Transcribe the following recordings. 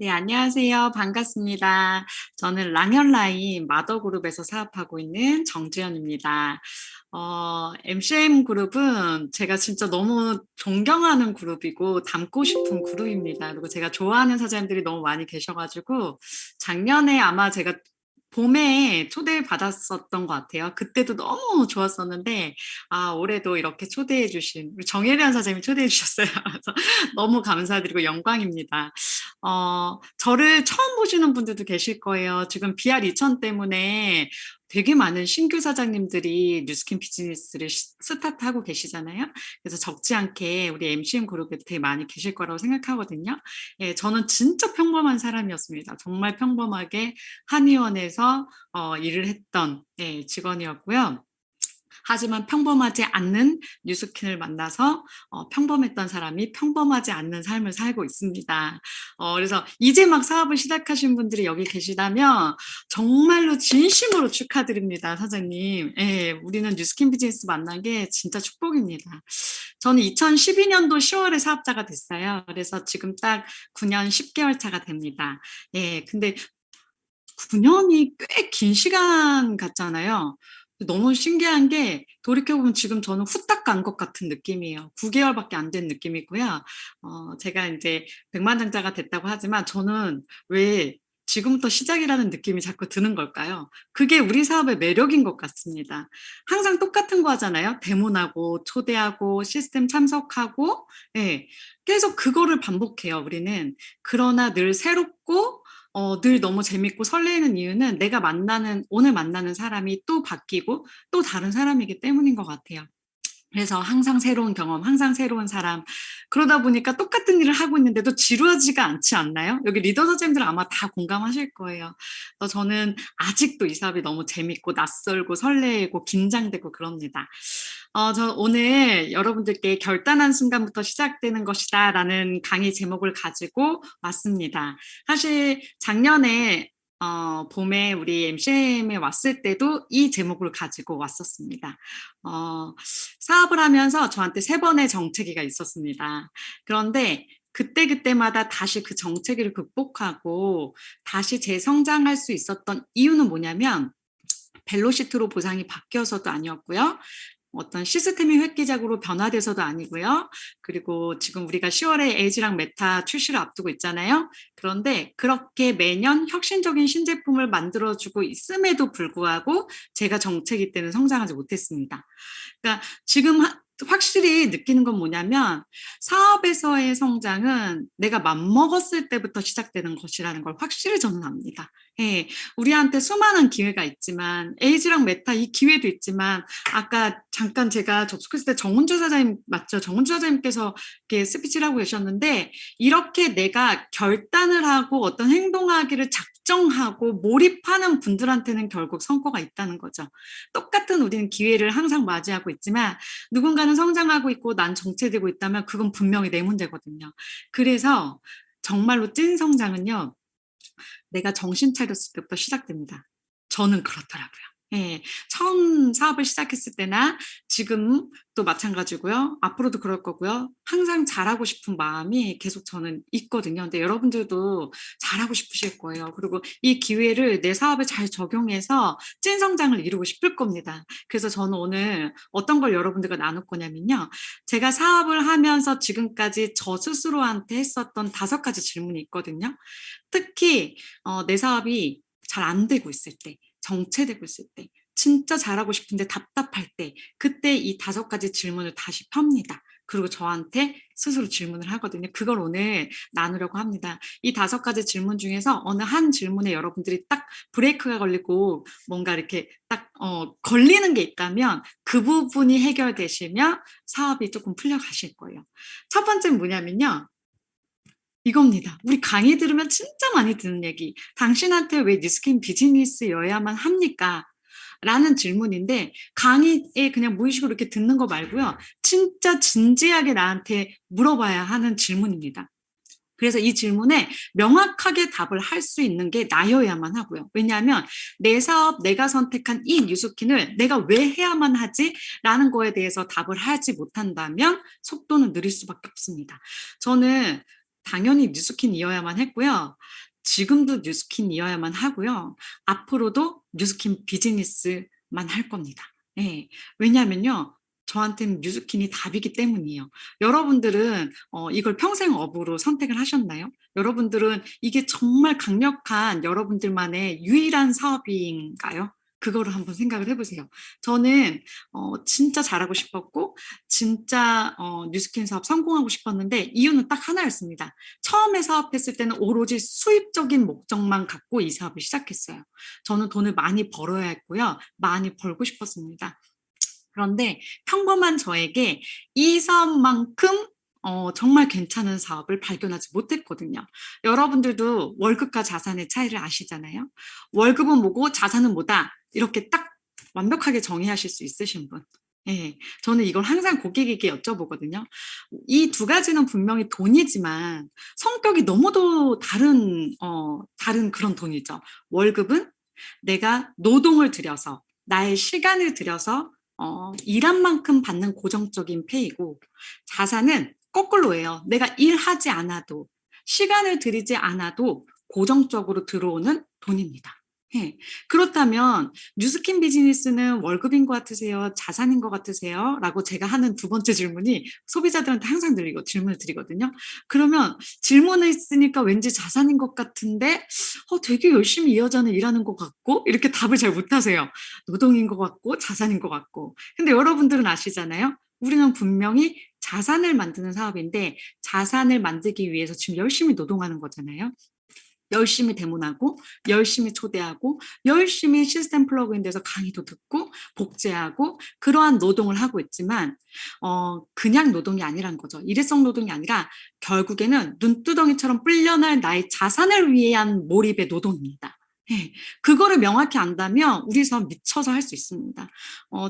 네, 안녕하세요. 반갑습니다. 저는 랑현라인 마더그룹에서 사업하고 있는 정지연입니다. MCM 그룹은 제가 진짜 너무 존경하는 그룹이고 닮고 싶은 그룹입니다. 그리고 제가 좋아하는 사장님들이 너무 많이 계셔가지고 작년에 아마 제가 봄에 초대받았었던 것 같아요. 그때도 너무 좋았었는데 올해도 이렇게 초대해 주신 우리 정혜련 사장님이 초대해 주셨어요. 그래서 너무 감사드리고 영광입니다. 저를 처음 보시는 분들도 계실 거예요. 지금 BR2000 때문에 되게 많은 신규 사장님들이 뉴스킨 비즈니스를 스타트하고 계시잖아요. 그래서 적지 않게 우리 MCM 그룹에 되게 많이 계실 거라고 생각하거든요. 예, 저는 진짜 평범한 사람이었습니다. 정말 평범하게 한의원에서 일을 했던 직원이었고요. 하지만 평범하지 않는 뉴스킨을 만나서 평범했던 사람이 평범하지 않는 삶을 살고 있습니다. 그래서 이제 막 사업을 시작하신 분들이 여기 계시다면 정말로 진심으로 축하드립니다, 사장님. 예, 우리는 뉴스킨 비즈니스 만난 게 진짜 축복입니다. 저는 2012년도 10월에 사업자가 됐어요. 그래서 지금 딱 9년 10개월 차가 됩니다. 예, 근데 9년이 꽤 긴 시간 같잖아요. 너무 신기한 게 돌이켜보면 지금 저는 후딱 간 것 같은 느낌이에요. 9개월밖에 안 된 느낌이고요. 제가 이제 백만장자가 됐다고 하지만 저는 왜 지금부터 시작이라는 느낌이 자꾸 드는 걸까요? 그게 우리 사업의 매력인 것 같습니다. 항상 똑같은 거 하잖아요. 데모하고 초대하고 시스템 참석하고 예, 계속 그거를 반복해요. 우리는. 그러나 늘 새롭고 늘 너무 재밌고 설레는 이유는 내가 오늘 만나는 사람이 또 바뀌고 또 다른 사람이기 때문인 것 같아요. 그래서 항상 새로운 경험, 항상 새로운 사람. 그러다 보니까 똑같은 일을 하고 있는데도 지루하지가 않지 않나요? 여기 리더 선생님들 아마 다 공감하실 거예요. 그래서 저는 아직도 이 사업이 너무 재밌고 낯설고 설레고 긴장되고 그럽니다. 저 오늘 여러분들께 결단한 순간부터 시작되는 것이다 라는 강의 제목을 가지고 왔습니다. 사실 작년에 봄에 우리 MCM에 왔을 때도 이 제목을 가지고 왔었습니다. 사업을 하면서 저한테 3번의 정체기가 있었습니다. 그런데 그때그때마다 다시 그 정체기를 극복하고 다시 재성장할 수 있었던 이유는 뭐냐면 벨로시트로 보상이 바뀌어서도 아니었고요. 어떤 시스템이 획기적으로 변화돼서도 아니고요. 그리고 지금 우리가 10월에 에이지랑 메타 출시를 앞두고 있잖아요. 그런데 그렇게 매년 혁신적인 신제품을 만들어주고 있음에도 불구하고 제가 정책이 때는 성장하지 못했습니다. 그러니까 지금 확실히 느끼는 건 뭐냐면 사업에서의 성장은 내가 맘먹었을 때부터 시작되는 것이라는 걸 확실히 저는 압니다. 예, 우리한테 수많은 기회가 있지만 에이지랑 메타 이 기회도 있지만 아까 잠깐 제가 접속했을 때 정은주 사장님 맞죠? 정은주 사장님께서 이렇게 스피치를 하고 계셨는데 이렇게 내가 결단을 하고 어떤 행동하기를 작정하고 몰입하는 분들한테는 결국 성과가 있다는 거죠. 똑같은 우리는 기회를 항상 맞이하고 있지만 누군가는 성장하고 있고 난 정체되고 있다면 그건 분명히 내 문제거든요. 그래서 정말로 찐 성장은요. 내가 정신 차렸을 때부터 시작됩니다. 저는 그렇더라고요. 예, 처음 사업을 시작했을 때나 지금 또 마찬가지고요. 앞으로도 그럴 거고요. 항상 잘하고 싶은 마음이 계속 저는 있거든요. 근데 여러분들도 잘하고 싶으실 거예요. 그리고 이 기회를 내 사업에 잘 적용해서 찐 성장을 이루고 싶을 겁니다. 그래서 저는 오늘 어떤 걸 여러분들과 나눌 거냐면요. 제가 사업을 하면서 지금까지 저 스스로한테 했었던 5가지 질문이 있거든요. 특히 내 사업이 잘 안 되고 있을 때, 정체되고 있을 때, 진짜 잘하고 싶은데 답답할 때, 그때 이 5가지 질문을 다시 펴니다. 그리고 저한테 스스로 질문을 하거든요. 그걸 오늘 나누려고 합니다. 이 5가지 질문 중에서 어느 한 질문에 여러분들이 딱 브레이크가 걸리고 뭔가 이렇게 딱 걸리는 게 있다면 그 부분이 해결되시면 사업이 조금 풀려가실 거예요. 첫 번째는 뭐냐면요. 이겁니다. 우리 강의 들으면 진짜 많이 듣는 얘기. 당신한테 왜 뉴스킨 비즈니스여야만 합니까? 라는 질문인데 강의에 그냥 무의식으로 이렇게 듣는 거 말고요. 진짜 진지하게 나한테 물어봐야 하는 질문입니다. 그래서 이 질문에 명확하게 답을 할 수 있는 게 나여야만 하고요. 왜냐하면 내 사업, 내가 선택한 이 뉴스킨을 내가 왜 해야만 하지? 라는 거에 대해서 답을 하지 못한다면 속도는 느릴 수밖에 없습니다. 저는 당연히 뉴스킨이어야만 했고요. 지금도 뉴스킨이어야만 하고요. 앞으로도 뉴스킨 비즈니스만 할 겁니다. 예. 왜냐하면요. 저한테는 뉴스킨이 답이기 때문이에요. 여러분들은 이걸 평생 업으로 선택을 하셨나요? 여러분들은 이게 정말 강력한 여러분들만의 유일한 사업인가요? 그거를 한번 생각을 해보세요. 저는 진짜 잘하고 싶었고 진짜 뉴스킨 사업 성공하고 싶었는데 이유는 딱 하나였습니다. 처음에 사업했을 때는 오로지 수입적인 목적만 갖고 이 사업을 시작했어요. 저는 돈을 많이 벌어야 했고요. 많이 벌고 싶었습니다. 그런데 평범한 저에게 이 사업만큼 정말 괜찮은 사업을 발견하지 못했거든요. 여러분들도 월급과 자산의 차이를 아시잖아요. 월급은 뭐고 자산은 뭐다. 이렇게 딱 완벽하게 정의하실 수 있으신 분. 예, 저는 이걸 항상 고객에게 여쭤보거든요. 이 두 가지는 분명히 돈이지만 성격이 너무도 다른 그런 돈이죠. 월급은 내가 노동을 들여서 나의 시간을 들여서 일한 만큼 받는 고정적인 페이고 자산은 거꾸로예요. 내가 일하지 않아도 시간을 들이지 않아도 고정적으로 들어오는 돈입니다. 예. 그렇다면 뉴스킨 비즈니스는 월급인 것 같으세요? 자산인 것 같으세요? 라고 제가 하는 두 번째 질문이 소비자들한테 항상 질문을 드리거든요. 그러면 질문을 했으니까 왠지 자산인 것 같은데 되게 열심히 이 여자는 일하는 것 같고 이렇게 답을 잘 못하세요. 노동인 것 같고 자산인 것 같고. 근데 여러분들은 아시잖아요. 우리는 분명히 자산을 만드는 사업인데 자산을 만들기 위해서 지금 열심히 노동하는 거잖아요. 열심히 데모하고 열심히 초대하고 열심히 시스템 플러그인 돼서 강의도 듣고 복제하고 그러한 노동을 하고 있지만 그냥 노동이 아니란 거죠. 일회성 노동이 아니라 결국에는 눈두덩이처럼 불려날 나의 자산을 위한 몰입의 노동입니다. 네, 그거를 명확히 안다면 우리 사업 미쳐서 할 수 있습니다.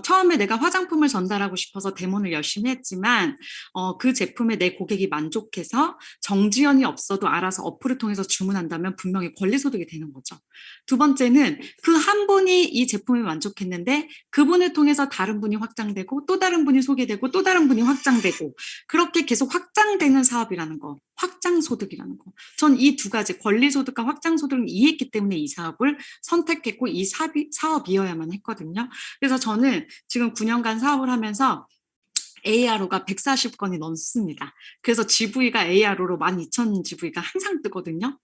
처음에 내가 화장품을 전달하고 싶어서 데모를 열심히 했지만 그 제품에 내 고객이 만족해서 정지연이 없어도 알아서 어플을 통해서 주문한다면 분명히 권리소득이 되는 거죠. 두 번째는 그 한 분이 이 제품에 만족했는데 그분을 통해서 다른 분이 확장되고 또 다른 분이 소개되고 또 다른 분이 확장되고 그렇게 계속 확장되는 사업이라는 거. 확장소득이라는 거. 전 이 두 가지 권리소득과 확장소득을 이해했기 때문에 이 사업을 선택했고 이 사업이어야만 했거든요. 그래서 저는 지금 9년간 사업을 하면서 ARO가 140건이 넘습니다. 그래서 GV가 ARO로 12,000 GV가 항상 뜨거든요.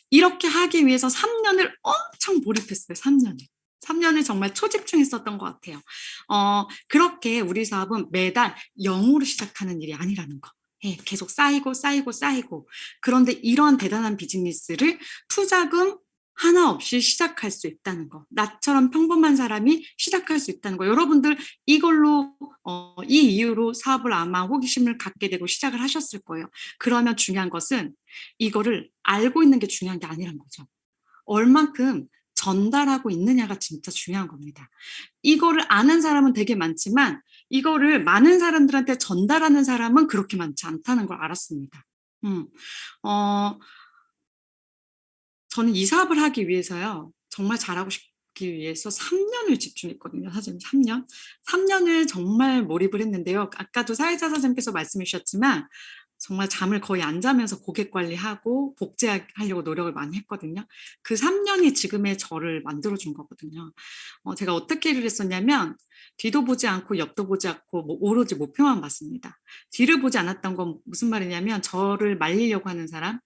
이렇게 하기 위해서 3년을 엄청 몰입했어요. 3년을 정말 초집중했었던 것 같아요. 그렇게 우리 사업은 매달 0으로 시작하는 일이 아니라는 거. 예, 계속 쌓이고 쌓이고 쌓이고. 그런데 이런 대단한 비즈니스를 투자금 하나 없이 시작할 수 있다는 거. 나처럼 평범한 사람이 시작할 수 있다는 거. 여러분들 이걸로 이 이유로 사업을 아마 호기심을 갖게 되고 시작을 하셨을 거예요. 그러면 중요한 것은 이거를 알고 있는 게 중요한 게 아니란 거죠. 얼만큼 전달하고 있느냐가 진짜 중요한 겁니다. 이거를 아는 사람은 되게 많지만 이거를 많은 사람들한테 전달하는 사람은 그렇게 많지 않다는 걸 알았습니다. 저는 이 사업을 하기 위해서요. 정말 잘하고 싶기 위해서 3년을 집중했거든요. 사실 3년. 3년을 정말 몰입을 했는데요. 아까도 사회자 선생님께서 말씀해 주셨지만 정말 잠을 거의 안 자면서 고객 관리하고 복제하려고 노력을 많이 했거든요. 그 3년이 지금의 저를 만들어준 거거든요. 제가 어떻게 일을 했었냐면 뒤도 보지 않고 옆도 보지 않고 오로지 목표만 봤습니다. 뒤를 보지 않았던 건 무슨 말이냐면 저를 말리려고 하는 사람,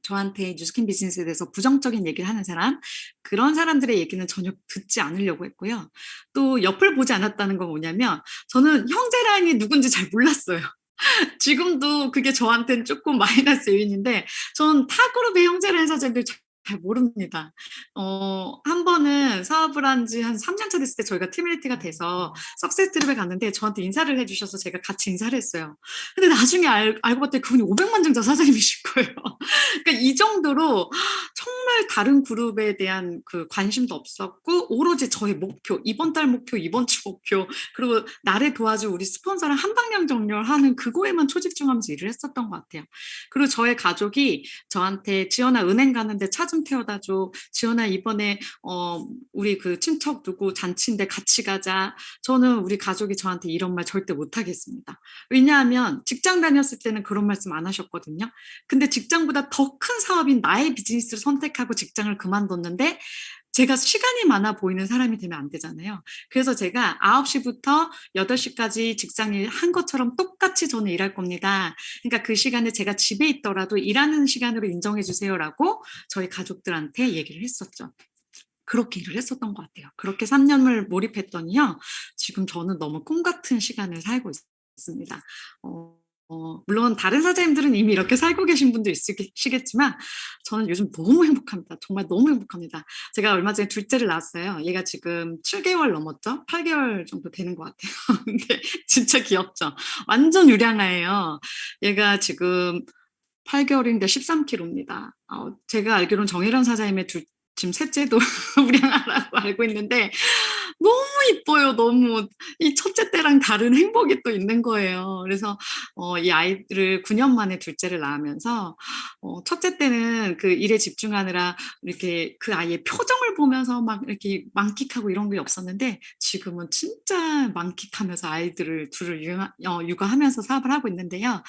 저한테 뉴스킨 비즈니스에 대해서 부정적인 얘기를 하는 사람, 그런 사람들의 얘기는 전혀 듣지 않으려고 했고요. 또 옆을 보지 않았다는 건 뭐냐면 저는 형제 라인이 누군지 잘 몰랐어요. 지금도 그게 저한테는 조금 마이너스 요인인데 전 타그룹의 형제라인 사람들 잘 모릅니다. 한 번은 사업을 한 지 한 3년 차 됐을 때 저희가 팀리티가 돼서 석세스 트립에 갔는데 저한테 인사를 해주셔서 제가 같이 인사를 했어요. 근데 나중에 알고 봤더니 그분이 500만 증자 사장님이실 거예요. 그러니까 이 정도로 정말 정말 다른 그룹에 대한 그 관심도 없었고 오로지 저의 목표, 이번 달 목표, 이번 주 목표, 그리고 나를 도와줄 우리 스폰서랑 한방향 정렬하는 그거에만 초집중하면서 일을 했었던 것 같아요. 그리고 저의 가족이 저한테 지연아 은행 가는데 차 좀 태워다 줘. 지연아 이번에 우리 그 친척 누구 잔치인데 같이 가자. 저는 우리 가족이 저한테 이런 말 절대 못 하겠습니다. 왜냐하면 직장 다녔을 때는 그런 말씀 안 하셨거든요. 근데 직장보다 더 큰 사업인 나의 비즈니스를 선택하고 직장을 그만뒀는데 제가 시간이 많아 보이는 사람이 되면 안 되잖아요. 그래서 제가 9시부터 8시까지 직장일 한 것처럼 똑같이 저는 일할 겁니다. 그러니까 그 시간에 제가 집에 있더라도 일하는 시간으로 인정해 주세요라고 저희 가족들한테 얘기를 했었죠. 그렇게 일을 했었던 것 같아요. 그렇게 3년을 몰입했더니요. 지금 저는 너무 꿈 같은 시간을 살고 있습니다. 물론 다른 사장님들은 이미 이렇게 살고 계신 분도 있으시겠지만 저는 요즘 너무 행복합니다. 정말 너무 행복합니다. 제가 얼마 전에 둘째를 낳았어요. 얘가 지금 7개월 넘었죠? 8개월 정도 되는 것 같아요. 근데 진짜 귀엽죠? 완전 유량아예요. 얘가 지금 8개월인데 13kg입니다. 제가 알기로는 정혜란 사장님의 지금 셋째도 우량아라고 알고 있는데 너무 이뻐요. 너무 이 첫째 때랑 다른 행복이 또 있는 거예요. 그래서 이 아이를 9년 만에 둘째를 낳으면서 첫째 때는 그 일에 집중하느라 이렇게 그 아이의 표정을 보면서 막 이렇게 만끽하고 이런 게 없었는데 지금은 진짜 만끽하면서 아이들을 둘을 육아하면서 사업을 하고 있는데요.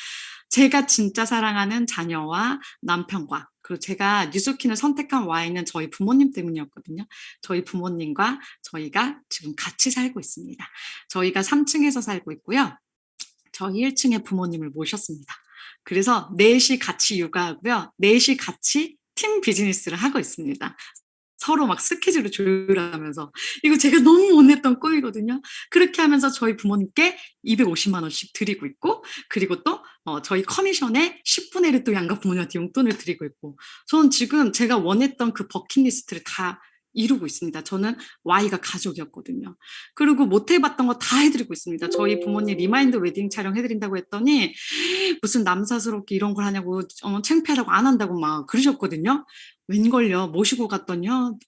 제가 진짜 사랑하는 자녀와 남편과 그리고 제가 뉴스킨을 선택한 와인은 저희 부모님 때문이었거든요. 저희 부모님과 저희가 지금 같이 살고 있습니다. 저희가 3층에서 살고 있고요. 저희 1층에 부모님을 모셨습니다. 그래서 넷이 같이 육아하고요. 넷이 같이 팀 비즈니스를 하고 있습니다. 서로 막 스케줄을 조율하면서 이거 제가 너무 원했던 꿈이거든요. 그렇게 하면서 저희 부모님께 250만 원씩 드리고 있고 그리고 또 저희 커미션에 10분의 1을 또 양가 부모님한테 용돈을 드리고 있고 저는 지금 제가 원했던 그 버킷리스트를 다 이루고 있습니다. 저는 Y가 가족이었거든요. 그리고 못 해봤던 거 다 해드리고 있습니다. 저희 부모님 리마인드 웨딩 촬영 해드린다고 했더니 무슨 남사스럽게 이런 걸 하냐고 창피하다고 안 한다고 막 그러셨거든요. 웬걸요. 모시고 갔더니요.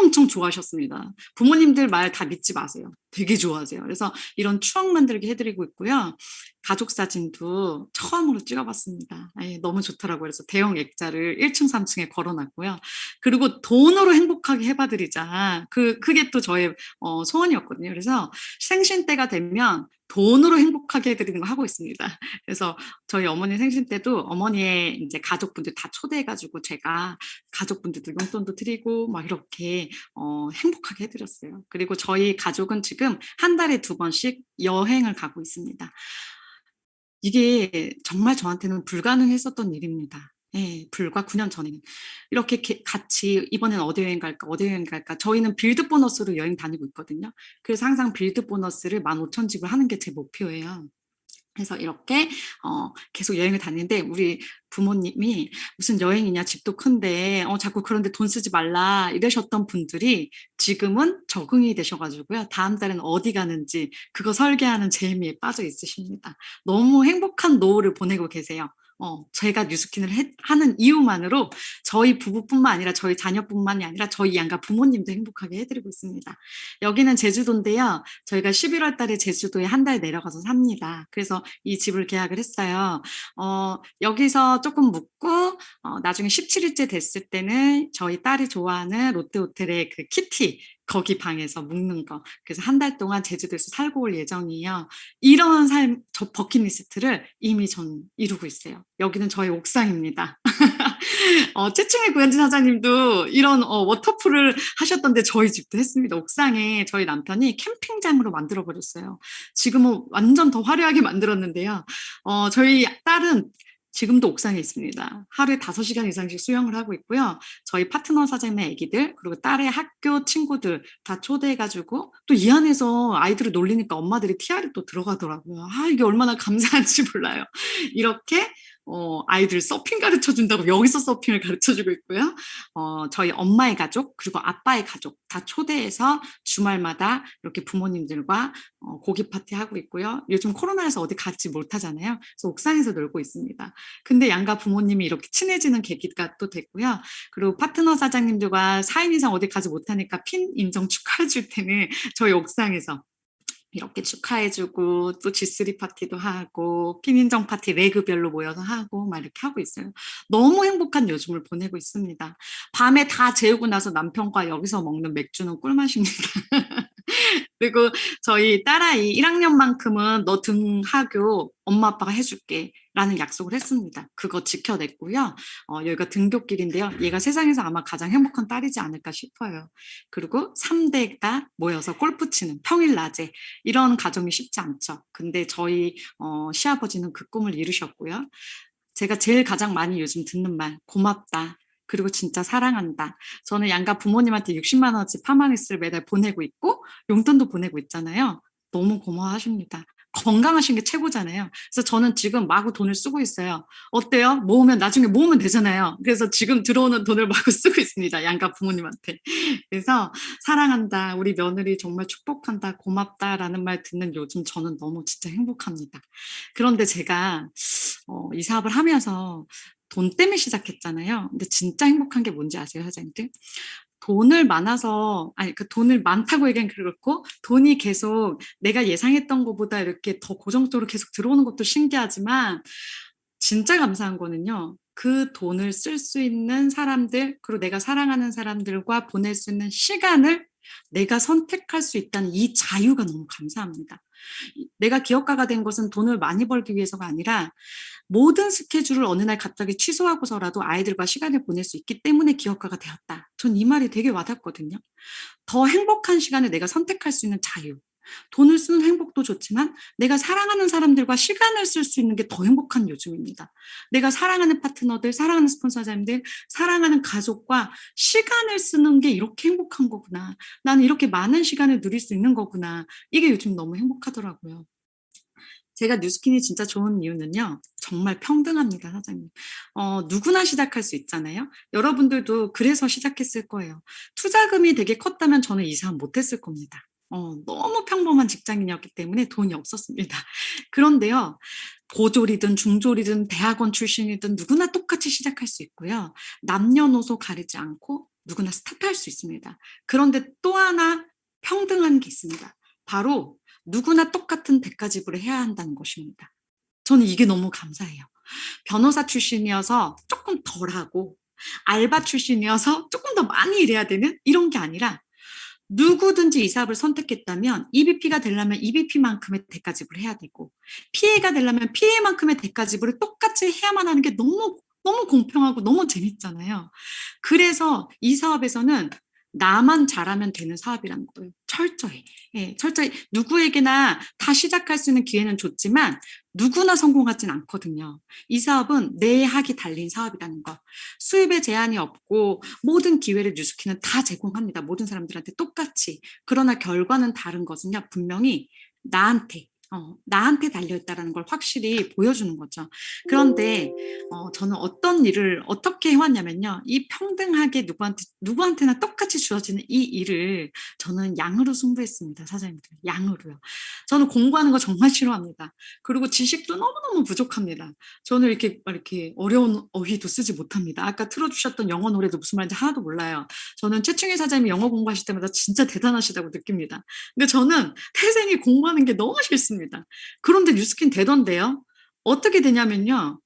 엄청 좋아하셨습니다. 부모님들 말 다 믿지 마세요. 되게 좋아하세요. 그래서 이런 추억 만들기 해드리고 있고요. 가족 사진도 처음으로 찍어봤습니다. 너무 좋더라고요. 그래서 대형 액자를 1층, 3층에 걸어놨고요. 그리고 돈으로 행복하게 해봐드리자. 그게 또 저의 소원이었거든요. 그래서 생신 때가 되면 돈으로 행복하게 해드리는 거 하고 있습니다. 그래서 저희 어머니 생신 때도 어머니의 이제 가족분들 다 초대해가지고 제가 가족분들도 용돈도 드리고 막 이렇게 행복하게 해드렸어요. 그리고 저희 가족은 지금 한 달에 2번씩 여행을 가고 있습니다. 이게 정말 저한테는 불가능했었던 일입니다. 예, 불과 9년 전에는. 이렇게 같이 이번엔 어디 여행 갈까, 어디 여행 갈까. 저희는 빌드 보너스로 여행 다니고 있거든요. 그래서 항상 빌드 보너스를 15,000집을 하는 게 제 목표예요. 그래서 이렇게 계속 여행을 다니는데 우리 부모님이 무슨 여행이냐 집도 큰데 자꾸 그런데 돈 쓰지 말라 이러셨던 분들이 지금은 적응이 되셔가지고요. 다음 달엔 어디 가는지 그거 설계하는 재미에 빠져 있으십니다. 너무 행복한 노후를 보내고 계세요. 제가 뉴스킨을 하는 이유만으로 저희 부부뿐만 아니라 저희 자녀뿐만이 아니라 저희 양가 부모님도 행복하게 해드리고 있습니다. 여기는 제주도인데요. 저희가 11월 달에 제주도에 한 달 내려가서 삽니다. 그래서 이 집을 계약을 했어요. 여기서 조금 묵고 나중에 17일째 됐을 때는 저희 딸이 좋아하는 롯데호텔의 그 키티 거기 방에서 묵는 거. 그래서 한 달 동안 제주도에서 살고 올 예정이에요. 이런 저 버킷리스트를 이미 전 이루고 있어요. 여기는 저희 옥상입니다. 채층의 구현진 사장님도 이런 워터풀을 하셨던데 저희 집도 했습니다. 옥상에 저희 남편이 캠핑장으로 만들어버렸어요. 지금은 완전 더 화려하게 만들었는데요. 저희 딸은 지금도 옥상에 있습니다. 하루에 5시간 이상씩 수영을 하고 있고요. 저희 파트너 사장님의 아기들 그리고 딸의 학교 친구들 다 초대해가지고 또 이 안에서 아이들을 놀리니까 엄마들이 TR이 또 들어가더라고요. 이게 얼마나 감사한지 몰라요. 이렇게 아이들 서핑 가르쳐 준다고 여기서 서핑을 가르쳐 주고 있고요. 저희 엄마의 가족 그리고 아빠의 가족 다 초대해서 주말마다 이렇게 부모님들과 고기 파티하고 있고요. 요즘 코로나여서 어디 가지 못하잖아요. 그래서 옥상에서 놀고 있습니다. 근데 양가 부모님이 이렇게 친해지는 계기가 또 됐고요. 그리고 파트너 사장님들과 4인 이상 어디 가지 못하니까 핀 인정 축하해 줄 때는 저희 옥상에서 이렇게 축하해 주고 또 G3 파티도 하고 핀인정 파티 레그별로 모여서 하고 막 이렇게 하고 있어요. 너무 행복한 요즘을 보내고 있습니다. 밤에 다 재우고 나서 남편과 여기서 먹는 맥주는 꿀맛입니다. 그리고 저희 딸아이 1학년만큼은 너 등하교 엄마 아빠가 해줄게 라는 약속을 했습니다. 그거 지켜냈고요. 여기가 등굣길인데요. 얘가 세상에서 아마 가장 행복한 딸이지 않을까 싶어요. 그리고 3대가 모여서 골프 치는 평일 낮에 이런 가정이 쉽지 않죠. 근데 저희 시아버지는 그 꿈을 이루셨고요. 제가 제일 가장 많이 요즘 듣는 말 고맙다. 그리고 진짜 사랑한다. 저는 양가 부모님한테 60만 원어치 파마니스를 매달 보내고 있고 용돈도 보내고 있잖아요. 너무 고마워하십니다. 건강하신 게 최고잖아요. 그래서 저는 지금 마구 돈을 쓰고 있어요. 어때요? 모으면 나중에 모으면 되잖아요. 그래서 지금 들어오는 돈을 마구 쓰고 있습니다. 양가 부모님한테. 그래서 사랑한다. 우리 며느리 정말 축복한다. 고맙다라는 말 듣는 요즘 저는 너무 진짜 행복합니다. 그런데 제가 이 사업을 하면서 돈 때문에 시작했잖아요. 근데 진짜 행복한 게 뭔지 아세요, 사장님들? 돈을 많아서, 아니, 그 돈을 많다고 얘기하면 그렇고, 돈이 계속 내가 예상했던 것보다 이렇게 더 고정적으로 계속 들어오는 것도 신기하지만, 진짜 감사한 거는요, 그 돈을 쓸 수 있는 사람들, 그리고 내가 사랑하는 사람들과 보낼 수 있는 시간을 내가 선택할 수 있다는 이 자유가 너무 감사합니다. 내가 기업가가 된 것은 돈을 많이 벌기 위해서가 아니라 모든 스케줄을 어느 날 갑자기 취소하고서라도 아이들과 시간을 보낼 수 있기 때문에 기업가가 되었다. 전 이 말이 되게 와닿거든요. 더 행복한 시간을 내가 선택할 수 있는 자유. 돈을 쓰는 행복도 좋지만 내가 사랑하는 사람들과 시간을 쓸 수 있는 게 더 행복한 요즘입니다. 내가 사랑하는 파트너들, 사랑하는 스폰서자님들, 사랑하는 가족과 시간을 쓰는 게 이렇게 행복한 거구나. 나는 이렇게 많은 시간을 누릴 수 있는 거구나. 이게 요즘 너무 행복하더라고요. 제가 뉴스킨이 진짜 좋은 이유는요. 정말 평등합니다, 사장님. 누구나 시작할 수 있잖아요. 여러분들도 그래서 시작했을 거예요. 투자금이 되게 컸다면 저는 이 사업 못했을 겁니다. 너무 평범한 직장인이었기 때문에 돈이 없었습니다. 그런데요, 고졸이든 중졸이든 대학원 출신이든 누구나 똑같이 시작할 수 있고요. 남녀노소 가리지 않고 누구나 스타트할 수 있습니다. 그런데 또 하나 평등한 게 있습니다. 바로 누구나 똑같은 대가 지불을 해야 한다는 것입니다. 저는 이게 너무 감사해요. 변호사 출신이어서 조금 덜하고 알바 출신이어서 조금 더 많이 일해야 되는 이런 게 아니라 누구든지 이 사업을 선택했다면 EBP가 되려면 EBP만큼의 대가 지불을 해야 되고 PA가 되려면 PA만큼의 대가 지불을 똑같이 해야만 하는 게 너무 너무 공평하고 너무 재밌잖아요. 그래서 이 사업에서는 나만 잘하면 되는 사업이라는 거예요. 철저히. 예, 철저히 누구에게나 다 시작할 수 있는 기회는 줬지만 누구나 성공하진 않거든요. 이 사업은 내 학이 달린 사업이라는 거. 수입에 제한이 없고 모든 기회를 뉴스키는 다 제공합니다. 모든 사람들한테 똑같이. 그러나 결과는 다른 것은요. 분명히 나한테 달려있다는 걸 확실히 보여주는 거죠. 그런데 저는 어떤 일을 어떻게 해왔냐면요. 이 평등하게 누구한테나 똑같이 주어지는 이 일을 저는 양으로 승부했습니다. 사장님들. 양으로요. 저는 공부하는 거 정말 싫어합니다. 그리고 지식도 너무너무 부족합니다. 저는 이렇게 어려운 어휘도 쓰지 못합니다. 아까 틀어주셨던 영어 노래도 무슨 말인지 하나도 몰라요. 저는 최충희 사장님이 영어 공부하실 때마다 진짜 대단하시다고 느낍니다. 근데 저는 태생이 공부하는 게 너무 싫습니다. 그런데 뉴스킨 되던데요. 어떻게 되냐면요.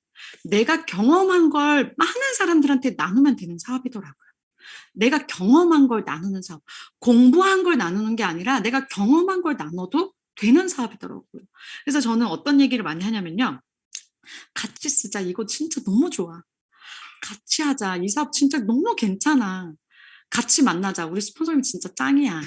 내가 경험한 걸 많은 사람들한테 나누면 되는 사업이더라고요. 내가 경험한 걸 나누는 사업. 공부한 걸 나누는 게 아니라 내가 경험한 걸 나눠도 되는 사업이더라고요. 그래서 저는 어떤 얘기를 많이 하냐면요. 같이 쓰자. 이거 진짜 너무 좋아. 같이 하자. 이 사업 진짜 너무 괜찮아. 같이 만나자. 우리 스폰서님 진짜 짱이야.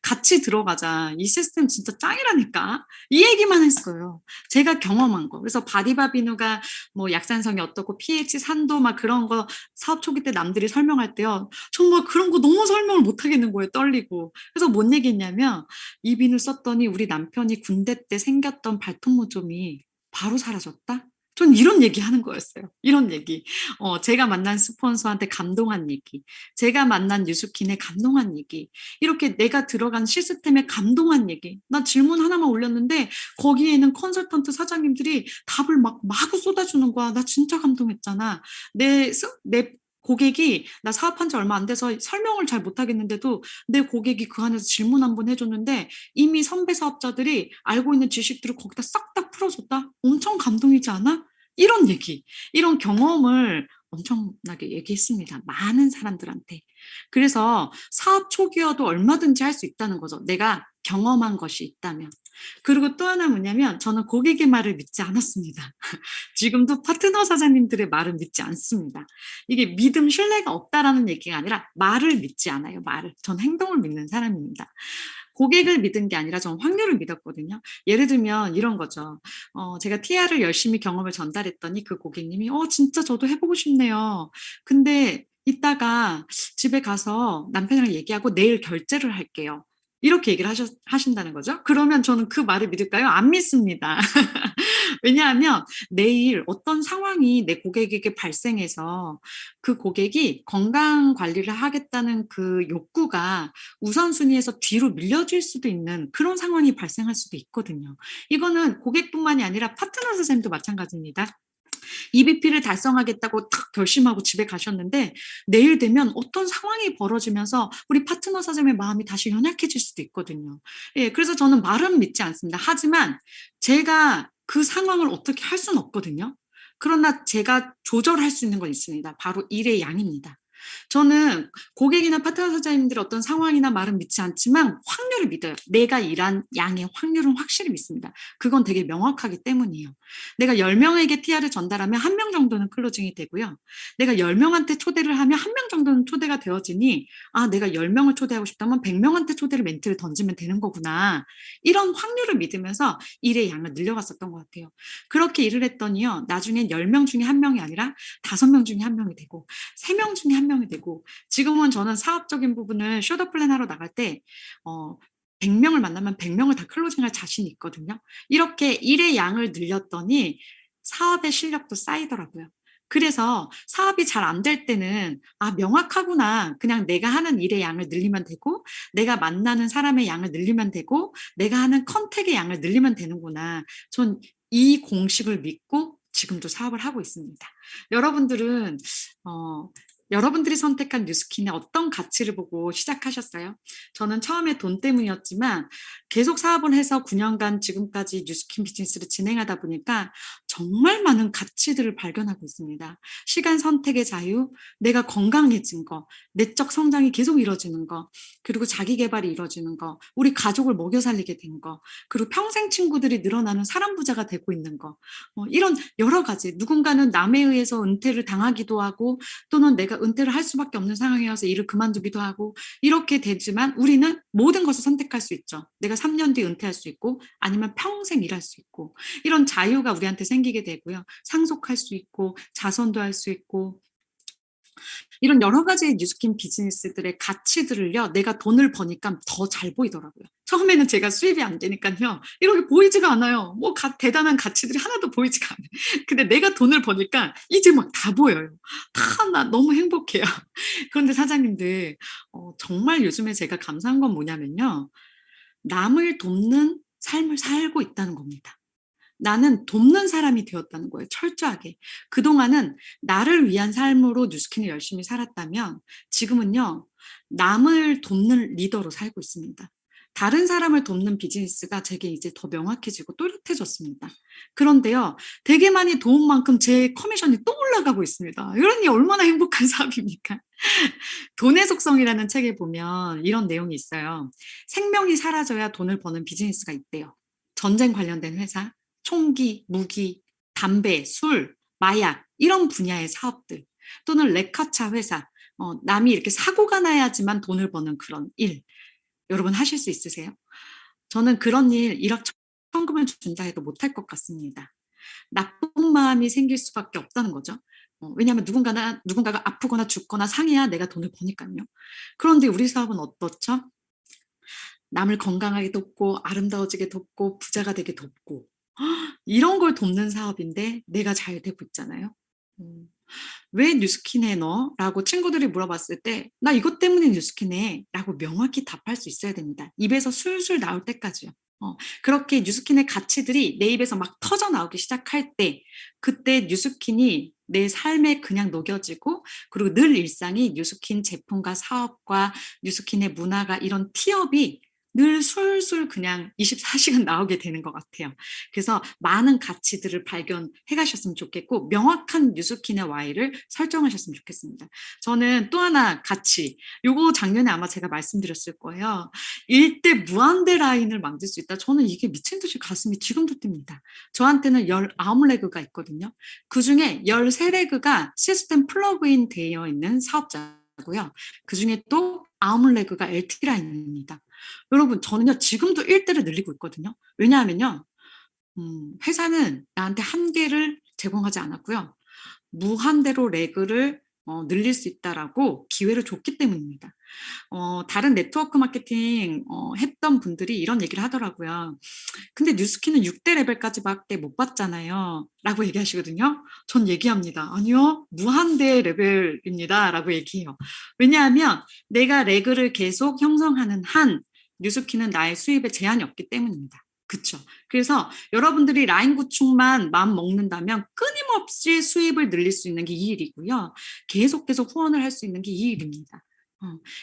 같이 들어가자. 이 시스템 진짜 짱이라니까. 이 얘기만 했어요. 제가 경험한 거. 그래서 바디바비누가 뭐 약산성이 어떻고 pH 산도 막 그런 거 사업 초기 때 남들이 설명할 때요. 정말 그런 거 너무 설명을 못 하겠는 거예요. 떨리고. 그래서 뭔 얘기했냐면 이 비누 썼더니 우리 남편이 군대 때 생겼던 발톱 모좀이 바로 사라졌다. 전 이런 얘기하는 거였어요. 이런 얘기. 제가 만난 스폰서한테 감동한 얘기, 제가 만난 뉴스킨에 감동한 얘기, 이렇게 내가 들어간 시스템에 감동한 얘기. 나 질문 하나만 올렸는데 거기에는 컨설턴트 사장님들이 답을 막 마구 쏟아주는 거야. 나 진짜 감동했잖아. 내 고객이 나 사업한 지 얼마 안 돼서 설명을 잘 못하겠는데도 내 고객이 그 안에서 질문 한 번 해줬는데 이미 선배 사업자들이 알고 있는 지식들을 거기다 싹 다 풀어줬다. 엄청 감동이지 않아? 이런 얘기, 이런 경험을 엄청나게 얘기했습니다. 많은 사람들한테. 그래서 사업 초기여도 얼마든지 할 수 있다는 거죠. 내가 경험한 것이 있다면. 그리고 또 하나 뭐냐면 저는 고객의 말을 믿지 않았습니다. 지금도 파트너 사장님들의 말을 믿지 않습니다. 이게 믿음, 신뢰가 없다라는 얘기가 아니라 말을 믿지 않아요. 말을. 전 행동을 믿는 사람입니다. 고객을 믿은 게 아니라 전 확률을 믿었거든요. 예를 들면 이런 거죠. 제가 TR을 열심히 경험을 전달했더니 그 고객님이 진짜 저도 해보고 싶네요. 근데 이따가 집에 가서 남편이랑 얘기하고 내일 결제를 할게요. 이렇게 얘기를 하신다는 거죠. 그러면 저는 그 말을 믿을까요? 안 믿습니다. 왜냐하면 내일 어떤 상황이 내 고객에게 발생해서 그 고객이 건강 관리를 하겠다는 그 욕구가 우선순위에서 뒤로 밀려질 수도 있는 그런 상황이 발생할 수도 있거든요. 이거는 고객뿐만이 아니라 파트너 선생님도 마찬가지입니다. EBP를 달성하겠다고 탁 결심하고 집에 가셨는데 내일 되면 어떤 상황이 벌어지면서 우리 파트너 사장의 마음이 다시 연약해질 수도 있거든요. 예, 그래서 저는 말은 믿지 않습니다. 하지만 제가 그 상황을 어떻게 할 수는 없거든요. 그러나 제가 조절할 수 있는 건 있습니다. 바로 일의 양입니다. 저는 고객이나 파트너 사장님들의 어떤 상황이나 말은 믿지 않지만 확률을 믿어요. 내가 일한 양의 확률은 확실히 믿습니다. 그건 되게 명확하기 때문이에요. 내가 10명에게 TR을 전달하면 1명 정도는 클로징이 되고요. 내가 10명한테 초대를 하면 1명 정도는 초대가 되어지니 내가 10명을 초대하고 싶다면 100명한테 초대를 멘트를 던지면 되는 거구나. 이런 확률을 믿으면서 일의 양을 늘려갔었던 것 같아요. 그렇게 일을 했더니요. 나중엔 10명 중에 1명이 아니라 5명 중에 1명이 되고 3명 중에 1명이 되고 지금은 저는 사업적인 부분을 숏더 플랜 하러 나갈 때 100명을 만나면 100명을 다 클로징할 자신이 있거든요. 이렇게 일의 양을 늘렸더니 사업의 실력도 쌓이더라고요. 그래서 사업이 잘 안 될 때는 명확하구나. 그냥 내가 하는 일의 양을 늘리면 되고 내가 만나는 사람의 양을 늘리면 되고 내가 하는 컨택의 양을 늘리면 되는구나. 전 이 공식을 믿고 지금도 사업을 하고 있습니다. 여러분들은 여러분들이 선택한 뉴스킨의 어떤 가치를 보고 시작하셨어요? 저는 처음에 돈 때문이었지만 계속 사업을 해서 9년간 지금까지 뉴스킨 비즈니스를 진행하다 보니까 정말 많은 가치들을 발견하고 있습니다. 시간 선택의 자유, 내가 건강해진 거, 내적 성장이 계속 이루어지는 거, 그리고 자기 개발이 이루어지는 거, 우리 가족을 먹여 살리게 된 거, 그리고 평생 친구들이 늘어나는 사람 부자가 되고 있는 거, 이런 여러 가지. 누군가는 남에 의해서 은퇴를 당하기도 하고 또는 내가 은퇴를 할 수밖에 없는 상황이어서 일을 그만두기도 하고 이렇게 되지만 우리는 모든 것을 선택할 수 있죠. 내가 3년 뒤 은퇴할 수 있고 아니면 평생 일할 수 있고 이런 자유가 우리한테 생기게 되고요. 상속할 수 있고 자선도 할 수 있고 이런 여러 가지 뉴스킨 비즈니스들의 가치들을요. 내가 돈을 버니까 더 잘 보이더라고요. 처음에는 제가 수입이 안 되니까요. 이렇게 보이지가 않아요. 뭐 대단한 가치들이 하나도 보이지가 않아요. 근데 내가 돈을 버니까 이제 막 다 보여요. 나 너무 행복해요. 그런데 사장님들 정말 요즘에 제가 감사한 건 뭐냐면요. 남을 돕는 삶을 살고 있다는 겁니다. 나는 돕는 사람이 되었다는 거예요. 철저하게. 그동안은 나를 위한 삶으로 뉴스킨을 열심히 살았다면 지금은요. 남을 돕는 리더로 살고 있습니다. 다른 사람을 돕는 비즈니스가 제게 이제 더 명확해지고 또렷해졌습니다. 그런데요. 되게 많이 도운 만큼 제 커미션이 또 올라가고 있습니다. 이러니 얼마나 행복한 사업입니까? 돈의 속성이라는 책에 보면 이런 내용이 있어요. 생명이 사라져야 돈을 버는 비즈니스가 있대요. 전쟁 관련된 회사, 총기, 무기, 담배, 술, 마약 이런 분야의 사업들 또는 레카차 회사 남이 이렇게 사고가 나야지만 돈을 버는 그런 일 여러분 하실 수 있으세요? 저는 그런 일 1억 천금을 준다 해도 못할 것 같습니다. 나쁜 마음이 생길 수밖에 없다는 거죠. 왜냐하면 누군가가 아프거나 죽거나 상해야 내가 돈을 버니까요. 그런데 우리 사업은 어떻죠? 남을 건강하게 돕고 아름다워지게 돕고 부자가 되게 돕고 이런 걸 돕는 사업인데 내가 잘 되고 있잖아요. 음. "왜 뉴스킨해 너?" 라고 친구들이 물어봤을 때 "나 이것 때문에 뉴스킨해." 라고 명확히 답할 수 있어야 됩니다. 입에서 술술 나올 때까지요. 그렇게 뉴스킨의 가치들이 내 입에서 막 터져 나오기 시작할 때 그때 뉴스킨이 내 삶에 그냥 녹여지고 그리고 늘 일상이 뉴스킨 제품과 사업과 뉴스킨의 문화가 이런 티업이 늘 술술 그냥 24시간 나오게 되는 것 같아요. 그래서 많은 가치들을 발견해 가셨으면 좋겠고 명확한 뉴스킨의 Y를 설정하셨으면 좋겠습니다. 저는 또 하나 가치 요거 작년에 아마 제가 말씀드렸을 거예요. 일대 무한대 라인을 만들 수 있다. 저는 이게 미친 듯이 가슴이 지금도 뜁니다. 저한테는 19 레그가 있거든요. 그중에 13 레그가 시스템 플러그인 되어 있는 사업자고요. 그중에 또 9 레그가 LT 라인입니다. 여러분 저는요 지금도 1대를 늘리고 있거든요. 왜냐하면요. 회사는 나한테 한계를 제공하지 않았고요. 무한대로 레그를 늘릴 수 있다라고 기회를 줬기 때문입니다. 다른 네트워크 마케팅 했던 분들이 이런 얘기를 하더라고요. "근데 뉴스킨은 6대 레벨까지밖에 못 봤잖아요." 라고 얘기하시거든요. 전 얘기합니다. "아니요. 무한대 레벨입니다." 라고 얘기해요. 왜냐하면 내가 레그를 계속 형성하는 한 뉴스킨은 나의 수입에 제한이 없기 때문입니다. 그쵸. 그래서 여러분들이 라인 구축만 마음 먹는다면 끊임없이 수입을 늘릴 수 있는 게 이 일이고요. 계속 후원을 할 수 있는 게 이 일입니다.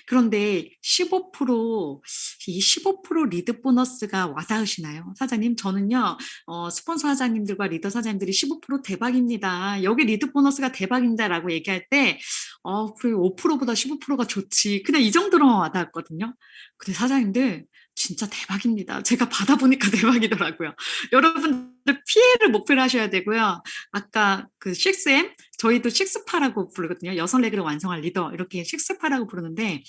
그런데 15% 이 15% 리드 보너스가 와닿으시나요? 사장님 저는요. 스폰서 사장님들과 리더 사장님들이 "15% 대박입니다. 여기 리드 보너스가 대박입니다."라고 얘기할 때 그래 5%보다 15%가 좋지. 그냥 이 정도로만 와닿았거든요. 근데 사장님들 진짜 대박입니다. 제가 받아 보니까 대박이더라고요. 여러분들 PA를 목표로 하셔야 되고요. 아까 그 6M 저희도 식스파라고 부르거든요. 6 레그를 완성할 리더 이렇게 식스파라고 부르는데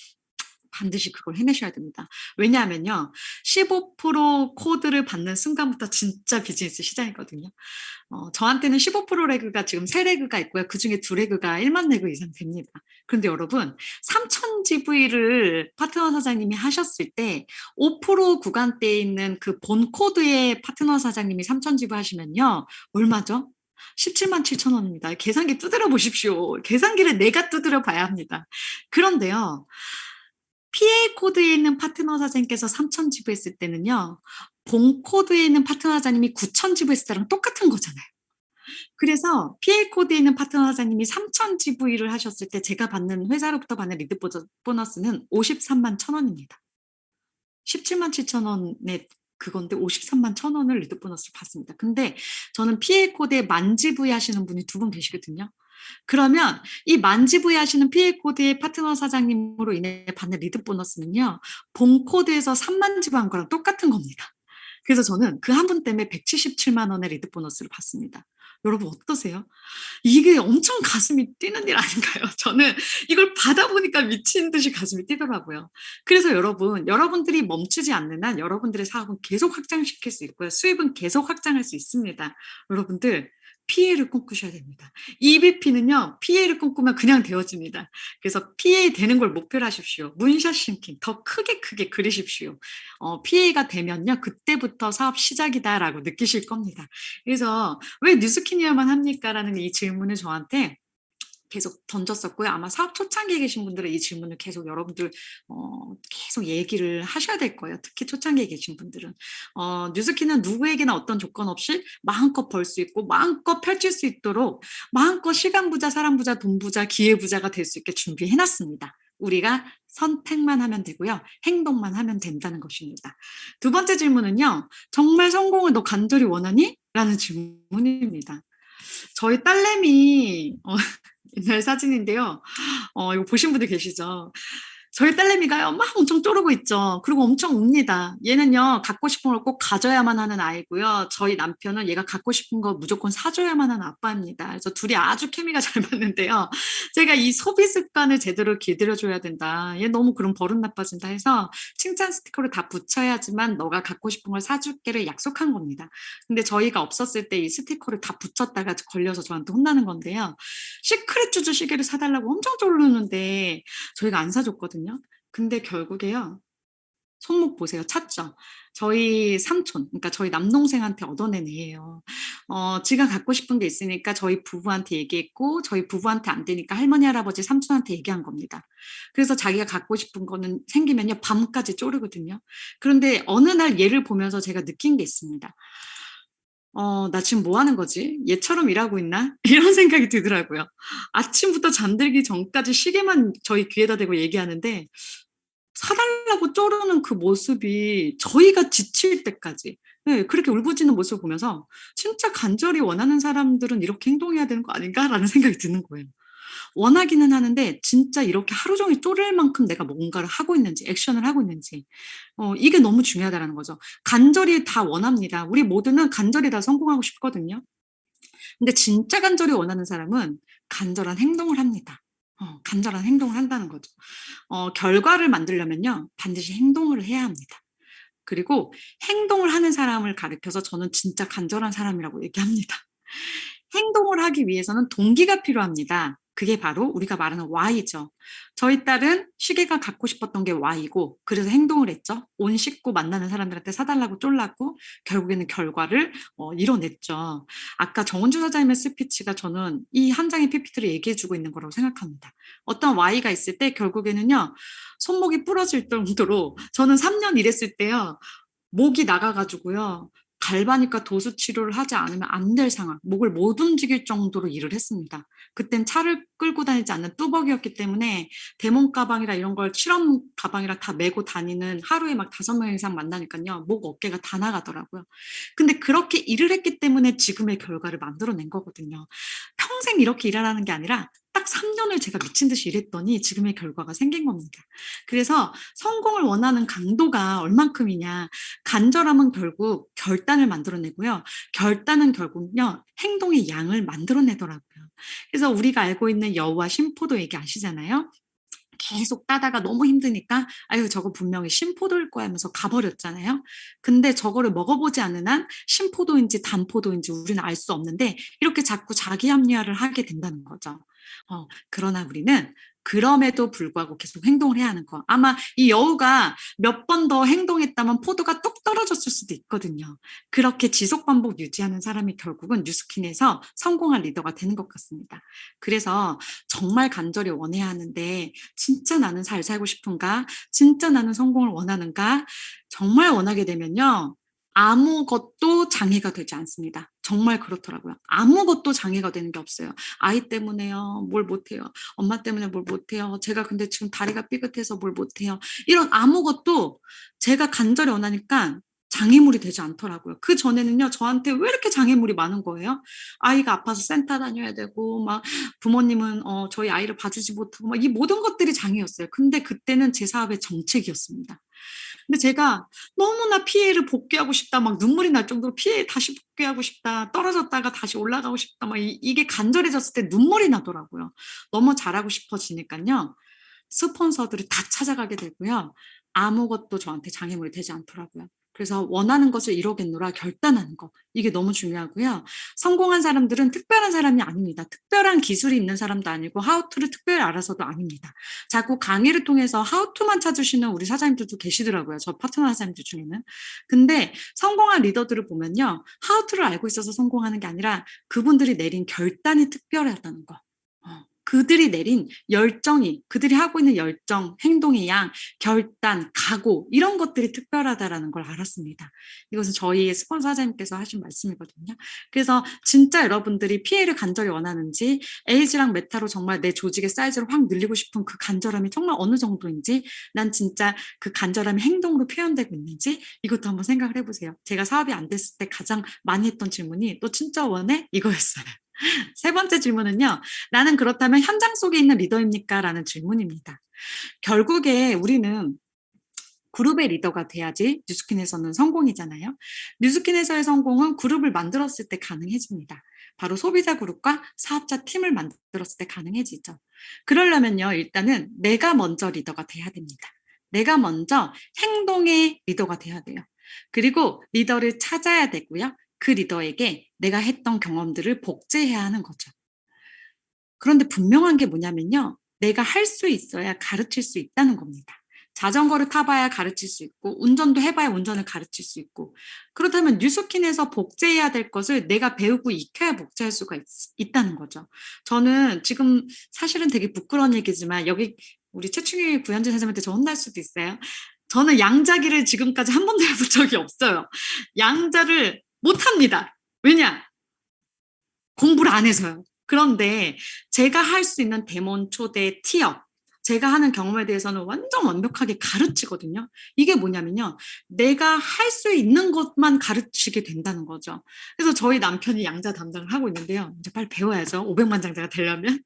반드시 그걸 해내셔야 됩니다. 왜냐하면요. 15% 코드를 받는 순간부터 진짜 비즈니스 시작이거든요. 저한테는 15% 레그가 지금 3 레그가 있고요. 그중에 2 레그가 10,000 레그 이상 됩니다. 그런데 여러분 3,000 GV를 파트너 사장님이 하셨을 때 5% 구간대에 있는 그 본 코드의 파트너 사장님이 3,000 GV 하시면요. 얼마죠? 177,000 원입니다. 계산기 두드려 보십시오. 계산기를 내가 두드려 봐야 합니다. 그런데요. PA 코드에 있는 파트너 사장님께서 3,000 GV 했을 때는요. 본 코드에 있는 파트너 사장님이 9,000 GV 했을 때랑 똑같은 거잖아요. 그래서 PA 코드에 있는 파트너 사장님이 3,000 GV를 하셨을 때 제가 받는 회사로부터 받는 리드 보너스는 53만 1천 원입니다. 17만 7천 원의 그건데 53만 1천 원을 리드 보너스를 받습니다. 근데 저는 PA 코드에 만 GV 하시는 분이 2분 계시거든요. 그러면 이 만지부에 하시는 PA 코드의 파트너 사장님으로 인해 받는 리드 보너스는요. 본 코드에서 3만 지부한 거랑 똑같은 겁니다. 그래서 저는 그 한 분 때문에 177만 원의 리드 보너스를 받습니다. 여러분 어떠세요? 이게 엄청 가슴이 뛰는 일 아닌가요? 저는 이걸 받아 보니까 미친 듯이 가슴이 뛰더라고요. 그래서 여러분들이 멈추지 않는 한 여러분들의 사업은 계속 확장시킬 수 있고요. 수입은 계속 확장할 수 있습니다. 여러분들 PA를 꿈꾸셔야 됩니다. EVP는요. PA를 꿈꾸면 그냥 되어집니다. 그래서 PA 되는 걸 목표로 하십시오. 문샷 싱킹 더 크게 그리십시오. PA가 되면요. 그때부터 사업 시작이다라고 느끼실 겁니다. 그래서 "왜 뉴스킨이어야만 합니까?"라는 이 질문을 저한테 계속 던졌었고요. 아마 사업 초창기에 계신 분들은 이 질문을 계속 여러분들 계속 얘기를 하셔야 될 거예요. 특히 초창기에 계신 분들은. 뉴스킨은 누구에게나 어떤 조건 없이 마음껏 벌 수 있고 마음껏 펼칠 수 있도록 마음껏 시간 부자, 사람 부자, 돈 부자, 기회 부자가 될 수 있게 준비해 놨습니다. 우리가 선택만 하면 되고요. 행동만 하면 된다는 것입니다. 두 번째 질문은요. "정말 성공을 너 간절히 원하니?" 라는 질문입니다. 저희 딸내미 옛날 사진인데요. 이거 보신 분들 계시죠? 저희 딸내미가요 막 엄청 쪼르고 있죠. 그리고 엄청 웁니다. 얘는요 갖고 싶은 걸 꼭 가져야만 하는 아이고요. 저희 남편은 얘가 갖고 싶은 거 무조건 사 줘야만 하는 아빠입니다. 그래서 둘이 아주 케미가 잘 맞는데요. 제가 "이 소비 습관을 제대로 길들여 줘야 된다. 얘 너무 그럼 버릇 나빠진다." 해서 칭찬 스티커를 다 붙여야지만 "너가 갖고 싶은 걸 사 줄게."를 약속한 겁니다. 근데 저희가 없었을 때 이 스티커를 다 붙였다가 걸려서 저한테 혼나는 건데요. 시크릿 주주 시계를 사 달라고 엄청 쪼르는데 저희가 안 사 줬거든요. 근데 결국에요. 손목 보세요. 찾죠? 저희 삼촌, 그러니까 저희 남동생한테 얻어낸 애예요. 지가 갖고 싶은 게 있으니까 저희 부부한테 얘기했고, 저희 부부한테 안 되니까 할머니, 할아버지, 삼촌한테 얘기한 겁니다. 그래서 자기가 갖고 싶은 거는 생기면요, 밤까지 쪼르거든요. 그런데 어느 날 얘를 보면서 제가 느낀 게 있습니다. 나 지금 뭐 하는 거지? 얘처럼 일하고 있나? 이런 생각이 들더라고요. 아침부터 잠들기 전까지 시계만 저희 귀에다 대고 얘기하는데, 사달라고 쪼르는 그 모습이 저희가 지칠 때까지, 네, 그렇게 울부짖는 모습을 보면서 진짜 간절히 원하는 사람들은 이렇게 행동해야 되는 거 아닌가라는 생각이 드는 거예요. 원하기는 하는데 진짜 이렇게 하루 종일 쪼를 만큼 내가 뭔가를 하고 있는지, 액션을 하고 있는지, 이게 너무 중요하다라는 거죠. 간절히 다 원합니다. 우리 모두는 간절히 다 성공하고 싶거든요. 근데 진짜 간절히 원하는 사람은 간절한 행동을 합니다. 간절한 행동을 한다는 거죠. 결과를 만들려면요, 반드시 행동을 해야 합니다. 그리고 행동을 하는 사람을 가리켜서 저는 진짜 간절한 사람이라고 얘기합니다. 행동을 하기 위해서는 동기가 필요합니다. 그게 바로 우리가 말하는 Y죠. 저희 딸은 시계가 갖고 싶었던 게 Y고, 그래서 행동을 했죠. 옷 씻고 만나는 사람들한테 사달라고 쫄랐고, 결국에는 결과를 이뤄냈죠. 아까 정은주 사장님의 스피치가 저는 이 한 장의 PPT를 얘기해주고 있는 거라고 생각합니다. 어떤 Y가 있을 때 결국에는요, 손목이 부러질 정도로, 저는 3년 일했을 때요, 목이 나가가지고요, 갈바니까 도수 치료를 하지 않으면 안 될 상황, 목을 못 움직일 정도로 일을 했습니다. 그땐 차를 끌고 다니지 않는 뚜벅이었기 때문에 대몸 가방이라 이런 걸 실험 가방이라 다 메고 다니는, 하루에 막 5명 이상 만나니까요, 목 어깨가 다 나가더라고요. 근데 그렇게 일을 했기 때문에 지금의 결과를 만들어낸 거거든요. 평생 이렇게 일하라는 게 아니라 딱 3년을 제가 미친 듯이 일했더니 지금의 결과가 생긴 겁니다. 그래서 성공을 원하는 강도가 얼만큼이냐, 간절함은 결국 결단을 만들어내고요. 결단은 결국요, 행동의 양을 만들어내더라고요. 그래서 우리가 알고 있는 여우와 심포도 얘기 아시잖아요. 계속 따다가 너무 힘드니까 아유 저거 분명히 심포도일 거야 하면서 가버렸잖아요. 근데 저거를 먹어보지 않는 한 심포도인지 단포도인지 우리는 알 수 없는데, 이렇게 자꾸 자기 합리화를 하게 된다는 거죠. 그러나 우리는 그럼에도 불구하고 계속 행동을 해야 하는 거. 아마 이 여우가 몇 번 더 행동했다면 포도가 뚝 떨어졌을 수도 있거든요. 그렇게 지속 반복 유지하는 사람이 결국은 뉴스킨에서 성공한 리더가 되는 것 같습니다. 그래서 정말 간절히 원해야 하는데, 진짜 나는 잘 살고 싶은가? 진짜 나는 성공을 원하는가? 정말 원하게 되면요, 아무것도 장애가 되지 않습니다. 정말 그렇더라고요. 아무것도 장애가 되는 게 없어요. 아이 때문에요, 뭘 못해요. 엄마 때문에 뭘 못해요. 제가 근데 지금 다리가 삐끗해서 뭘 못해요. 이런 아무것도 제가 간절히 원하니까 장애물이 되지 않더라고요. 그 전에는요, 저한테 왜 이렇게 장애물이 많은 거예요? 아이가 아파서 센터 다녀야 되고, 막 부모님은 저희 아이를 봐주지 못하고, 막 이 모든 것들이 장애였어요. 근데 그때는 제 사업의 정책이었습니다. 근데 제가 너무나 피해를 복귀하고 싶다, 막 눈물이 날 정도로 피해 다시 복귀하고 싶다, 떨어졌다가 다시 올라가고 싶다, 막 이게 간절해졌을 때 눈물이 나더라고요. 너무 잘하고 싶어지니까요, 스폰서들이 다 찾아가게 되고요. 아무것도 저한테 장애물이 되지 않더라고요. 그래서 원하는 것을 이루겠노라 결단하는 거. 이게 너무 중요하고요. 성공한 사람들은 특별한 사람이 아닙니다. 특별한 기술이 있는 사람도 아니고 하우투를 특별히 알아서도 아닙니다. 자꾸 강의를 통해서 하우투만 찾으시는 우리 사장님들도 계시더라고요. 저 파트너 사장님들 중에는. 근데 성공한 리더들을 보면요, 하우투를 알고 있어서 성공하는 게 아니라 그분들이 내린 결단이 특별하다는 거. 그들이 내린 열정이, 그들이 하고 있는 열정, 행동의 양, 결단, 각오, 이런 것들이 특별하다라는 걸 알았습니다. 이것은 저희 스폰서 사장님께서 하신 말씀이거든요. 그래서 진짜 여러분들이 피해를 간절히 원하는지, 에이지랑 메타로 정말 내 조직의 사이즈를 확 늘리고 싶은 그 간절함이 정말 어느 정도인지, 난 진짜 그 간절함이 행동으로 표현되고 있는지, 이것도 한번 생각을 해보세요. 제가 사업이 안 됐을 때 가장 많이 했던 질문이 너 진짜 원해? 이거였어요. 세 번째 질문은요, 나는 그렇다면 현장 속에 있는 리더입니까? 라는 질문입니다. 결국에 우리는 그룹의 리더가 돼야지 뉴스킨에서는 성공이잖아요. 뉴스킨에서의 성공은 그룹을 만들었을 때 가능해집니다. 바로 소비자 그룹과 사업자 팀을 만들었을 때 가능해지죠. 그러려면요, 일단은 내가 먼저 리더가 돼야 됩니다. 내가 먼저 행동의 리더가 돼야 돼요. 그리고 리더를 찾아야 되고요. 그 리더에게 내가 했던 경험들을 복제해야 하는 거죠. 그런데 분명한 게 뭐냐면요, 내가 할 수 있어야 가르칠 수 있다는 겁니다. 자전거를 타봐야 가르칠 수 있고 운전도 해봐야 운전을 가르칠 수 있고 그렇다면 뉴스킨에서 복제해야 될 것을 내가 배우고 익혀야 복제할 수가 있다는 거죠. 저는 지금 사실은 되게 부끄러운 얘기지만 여기 우리 최충희 구현진 선생님한테 저 혼날 수도 있어요. 저는 양자기를 지금까지 한 번도 해본 적이 없어요. 양자를 못합니다. 왜냐? 공부를 안 해서요. 그런데 제가 할 수 있는 데몬, 초대, 티업, 제가 하는 경험에 대해서는 완전 완벽하게 가르치거든요. 이게 뭐냐면요. 내가 할 수 있는 것만 가르치게 된다는 거죠. 그래서 저희 남편이 양자 담당을 하고 있는데요. 이제 빨리 배워야죠. 500만 장자가 되려면.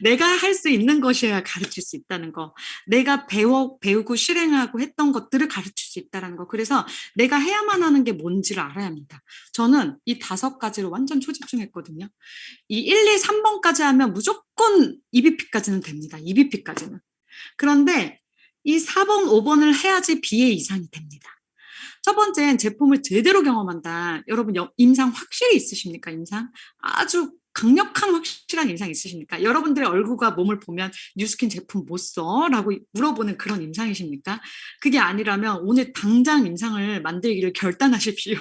내가 할 수 있는 것이어야 가르칠 수 있다는 거. 내가 배우고 실행하고 했던 것들을 가르칠 수 있다는 거. 그래서 내가 해야만 하는 게 뭔지를 알아야 합니다. 저는 이 5가지를 완전 초집중했거든요. 이 1, 2, 3번까지 하면 무조건 EBP까지는 됩니다. EBP까지는. 그런데 이 4번, 5번을 해야지 BA 이상이 됩니다. 첫 번째는 제품을 제대로 경험한다. 여러분 임상 확실히 있으십니까? 임상? 아주 강력한 확실한 임상 있으십니까? 여러분들의 얼굴과 몸을 보면 뉴스킨 제품 못 써? 라고 물어보는 그런 임상이십니까? 그게 아니라면 오늘 당장 임상을 만들기를 결단하십시오.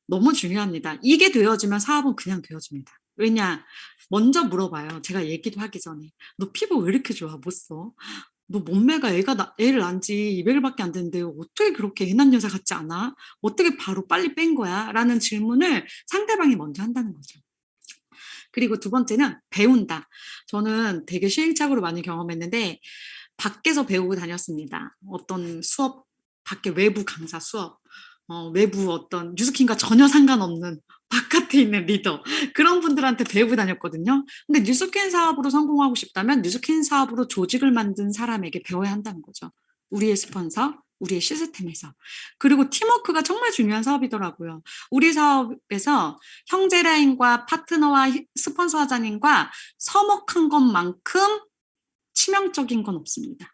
너무 중요합니다. 이게 되어지면 사업은 그냥 되어집니다. 왜냐? 먼저 물어봐요. 제가 얘기도 하기 전에. 너 피부 왜 이렇게 좋아? 못 써? 너 몸매가 애를 낳은 지 200일밖에 안 됐는데 어떻게 그렇게 애 낳은 여자 같지 않아? 어떻게 바로 빨리 뺀 거야? 라는 질문을 상대방이 먼저 한다는 거죠. 그리고 두 번째는 배운다. 저는 되게 시행착오를 많이 경험했는데 밖에서 배우고 다녔습니다. 어떤 수업, 밖에 외부 강사 수업, 외부 어떤 뉴스킨과 전혀 상관없는 바깥에 있는 리더 그런 분들한테 배우고 다녔거든요. 근데 뉴스킨 사업으로 성공하고 싶다면 뉴스킨 사업으로 조직을 만든 사람에게 배워야 한다는 거죠. 우리의 스폰서, 우리의 시스템에서. 그리고 팀워크가 정말 중요한 사업이더라고요. 우리 사업에서 형제라인과 파트너와 스폰서 하자님과 서먹한 것만큼 치명적인 건 없습니다.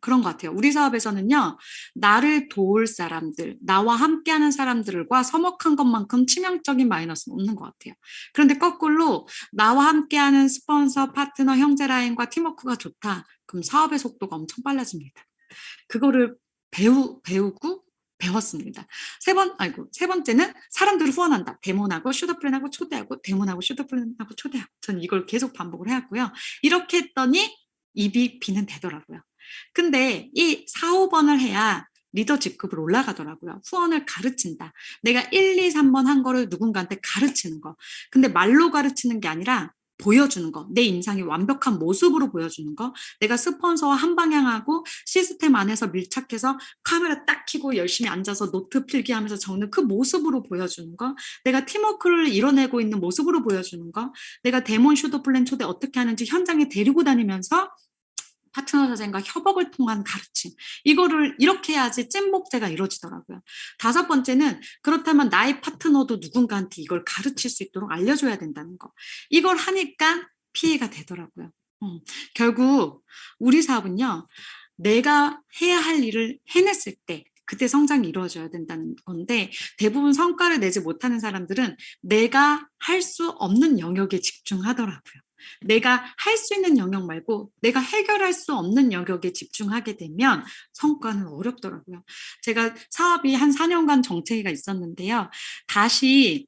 그런 것 같아요. 우리 사업에서는요, 나를 도울 사람들, 나와 함께하는 사람들과 서먹한 것만큼 치명적인 마이너스는 없는 것 같아요. 그런데 거꾸로 나와 함께하는 스폰서, 파트너, 형제라인과 팀워크가 좋다. 그럼 사업의 속도가 엄청 빨라집니다. 그거를 배우고 배웠습니다. 세 번째는 사람들을 후원한다. 데몬하고 슈더플랜하고 초대하고 데몬하고 슈더플랜하고 초대하고 저는 이걸 계속 반복을 해왔고요. 이렇게 했더니 EBP는 되더라고요. 근데 이 4, 5번을 해야 리더 직급을 올라가더라고요. 후원을 가르친다. 내가 1, 2, 3번 한 거를 누군가한테 가르치는 거. 근데 말로 가르치는 게 아니라 보여주는 거, 내 인상이 완벽한 모습으로 보여주는 거, 내가 스폰서와 한 방향하고 시스템 안에서 밀착해서 카메라 딱 켜고 열심히 앉아서 노트 필기하면서 적는 그 모습으로 보여주는 거, 내가 팀워크를 이뤄내고 있는 모습으로 보여주는 거, 내가 데몬 슈더 플랜 초대 어떻게 하는지 현장에 데리고 다니면서 파트너 선생과 협업을 통한 가르침. 이거를 이렇게 해야지 찐복제가 이루어지더라고요. 5번째는 그렇다면 나의 파트너도 누군가한테 이걸 가르칠 수 있도록 알려줘야 된다는 거. 이걸 하니까 피해가 되더라고요. 결국 우리 사업은요. 내가 해야 할 일을 해냈을 때 그때 성장이 이루어져야 된다는 건데 대부분 성과를 내지 못하는 사람들은 내가 할 수 없는 영역에 집중하더라고요. 내가 할 수 있는 영역 말고 내가 해결할 수 없는 영역에 집중하게 되면 성과는 어렵더라고요. 제가 사업이 한 4년간 정체기가 있었는데요. 다시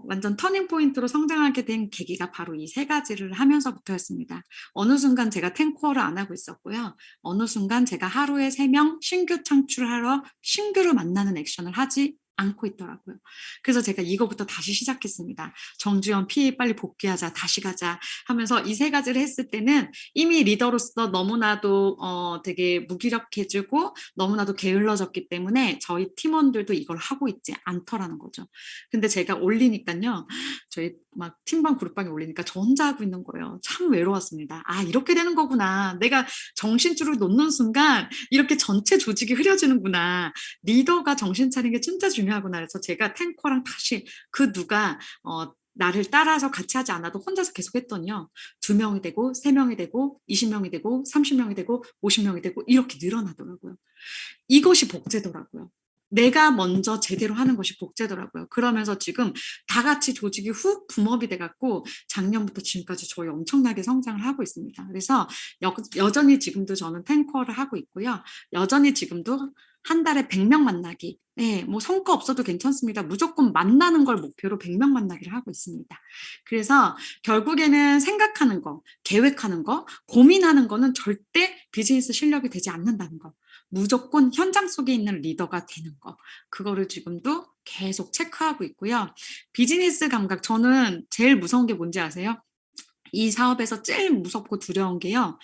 완전 터닝 포인트로 성장하게 된 계기가 바로 이 3가지를 하면서부터였습니다. 어느 순간 제가 탱코어를 안 하고 있었고요. 어느 순간 제가 하루에 3명 신규 창출하러 신규를 만나는 액션을 하지 않고 있더라고요. 그래서 제가 이거부터 다시 시작했습니다. 정주현 PA 빨리 복귀하자, 다시 가자 하면서 이 3가지를 했을 때는 이미 리더로서 너무나도 되게 무기력해지고 너무나도 게을러졌기 때문에 저희 팀원들도 이걸 하고 있지 않더라는 거죠. 근데 제가 올리니까요. 저희 막 팀방 그룹방에 올리니까 저 혼자 하고 있는 거예요. 참 외로웠습니다. 아, 이렇게 되는 거구나. 내가 정신줄을 놓는 순간 이렇게 전체 조직이 흐려지는구나. 리더가 정신 차리는 게 진짜 중요하구나. 그래서 제가 탱커랑 다시 그 누가 나를 따라서 같이 하지 않아도 혼자서 계속 했더니요. 2명이 되고 3명이 되고 20명이 되고 30명이 되고 50명이 되고 이렇게 늘어나더라고요. 이것이 복제더라고요. 내가 먼저 제대로 하는 것이 복제더라고요. 그러면서 지금 다 같이 조직이 훅 붐업이 돼갖고 작년부터 지금까지 저희 엄청나게 성장을 하고 있습니다. 그래서 여전히 지금도 저는 탱커를 하고 있고요. 여전히 지금도 한 달에 100명 만나기. 네, 뭐 성과 없어도 괜찮습니다. 무조건 만나는 걸 목표로 100명 만나기를 하고 있습니다. 그래서 결국에는 생각하는 거, 계획하는 거, 고민하는 거는 절대 비즈니스 실력이 되지 않는다는 거. 무조건 현장 속에 있는 리더가 되는 거. 그거를 지금도 계속 체크하고 있고요. 비즈니스 감각, 저는 제일 무서운 게 뭔지 아세요? 이 사업에서 제일 무섭고 두려운 게요.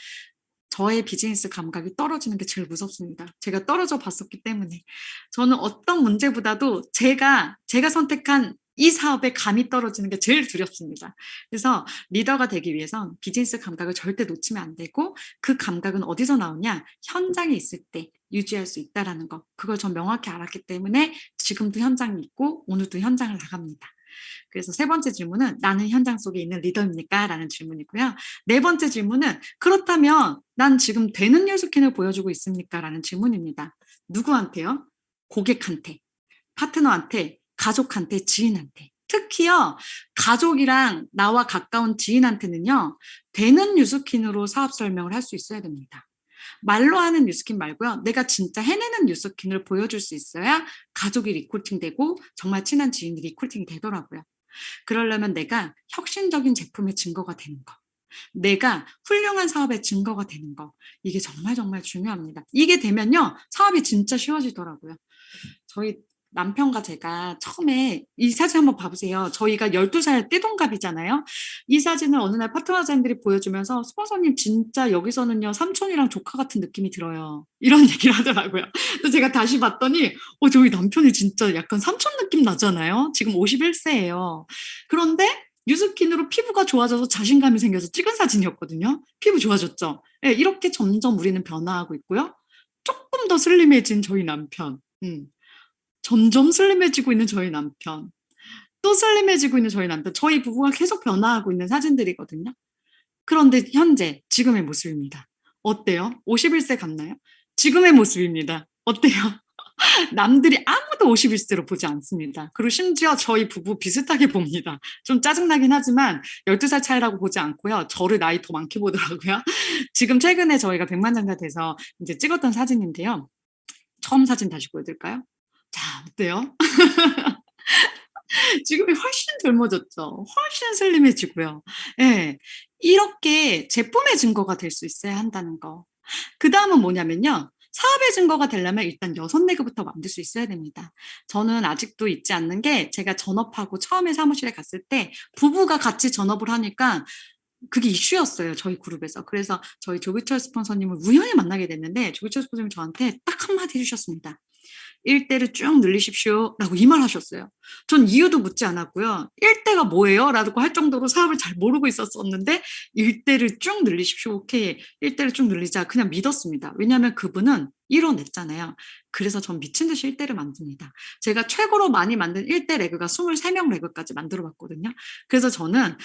저의 비즈니스 감각이 떨어지는 게 제일 무섭습니다. 제가 떨어져 봤었기 때문에. 저는 어떤 문제보다도 제가 선택한 이 사업에 감이 떨어지는 게 제일 두렵습니다. 그래서 리더가 되기 위해선 비즈니스 감각을 절대 놓치면 안 되고, 그 감각은 어디서 나오냐? 현장에 있을 때 유지할 수 있다라는 거. 그걸 전 명확히 알았기 때문에 지금도 현장에 있고 오늘도 현장을 나갑니다. 그래서 세 번째 질문은 나는 현장 속에 있는 리더입니까? 라는 질문이고요. 네 번째 질문은 그렇다면 난 지금 되는 뉴스킨을 보여주고 있습니까? 라는 질문입니다. 누구한테요? 고객한테, 파트너한테, 가족한테, 지인한테. 특히요, 가족이랑 나와 가까운 지인한테는요, 되는 뉴스킨으로 사업 설명을 할 수 있어야 됩니다. 말로 하는 뉴스킨 말고요. 내가 진짜 해내는 뉴스킨을 보여줄 수 있어야 가족이 리크루팅 되고 정말 친한 지인이 리크루팅이 되더라고요. 그러려면 내가 혁신적인 제품의 증거가 되는 거. 내가 훌륭한 사업의 증거가 되는 거. 이게 정말 정말 중요합니다. 이게 되면요. 사업이 진짜 쉬워지더라고요. 저희 남편과 제가 처음에 이 사진 한번 봐보세요. 저희가 12살 띠동갑이잖아요. 이 사진을 어느 날 파트너자님들이 보여주면서 스폰서님 진짜 여기서는요 삼촌이랑 조카 같은 느낌이 들어요. 이런 얘기를 하더라고요. 그래서 제가 다시 봤더니 저희 남편이 진짜 약간 삼촌 느낌 나잖아요. 지금 51세예요. 그런데 뉴스킨으로 피부가 좋아져서 자신감이 생겨서 찍은 사진이었거든요. 피부 좋아졌죠? 네, 이렇게 점점 우리는 변화하고 있고요. 조금 더 슬림해진 저희 남편. 점점 슬림해지고 있는 저희 남편, 또 슬림해지고 있는 저희 남편, 저희 부부가 계속 변화하고 있는 사진들이거든요. 그런데 현재 지금의 모습입니다. 어때요? 51세 같나요? 지금의 모습입니다. 어때요? 남들이 아무도 51세로 보지 않습니다. 그리고 심지어 저희 부부 비슷하게 봅니다. 좀 짜증나긴 하지만 12살 차이라고 보지 않고요. 저를 나이 더 많게 보더라고요. 지금 최근에 저희가 백만장자 돼서 이제 찍었던 사진인데요. 처음 사진 다시 보여드릴까요? 자, 어때요? 지금이 훨씬 젊어졌죠. 훨씬 슬림해지고요. 예. 이렇게 제품의 증거가 될 수 있어야 한다는 거. 그 다음은 뭐냐면요. 사업의 증거가 되려면 일단 여섯 내그부터 만들 수 있어야 됩니다. 저는 아직도 잊지 않는 게 제가 전업하고 처음에 사무실에 갔을 때 부부가 같이 전업을 하니까 그게 이슈였어요. 저희 그룹에서. 그래서 저희 조기철 스폰서님을 우연히 만나게 됐는데 조기철 스폰서님이 저한테 딱 한마디 해주셨습니다. 1대를 쭉 늘리십시오. 라고 이 말 하셨어요. 전 이유도 묻지 않았고요. 1대가 뭐예요? 라고 할 정도로 사업을 잘 모르고 있었었는데 1대를 쭉 늘리십시오. 오케이. 1대를 쭉 늘리자. 그냥 믿었습니다. 왜냐하면 그분은 이뤄냈잖아요. 그래서 전 미친 듯이 1대를 만듭니다. 제가 최고로 많이 만든 1대 레그가 23명 레그까지 만들어 봤거든요. 그래서 저는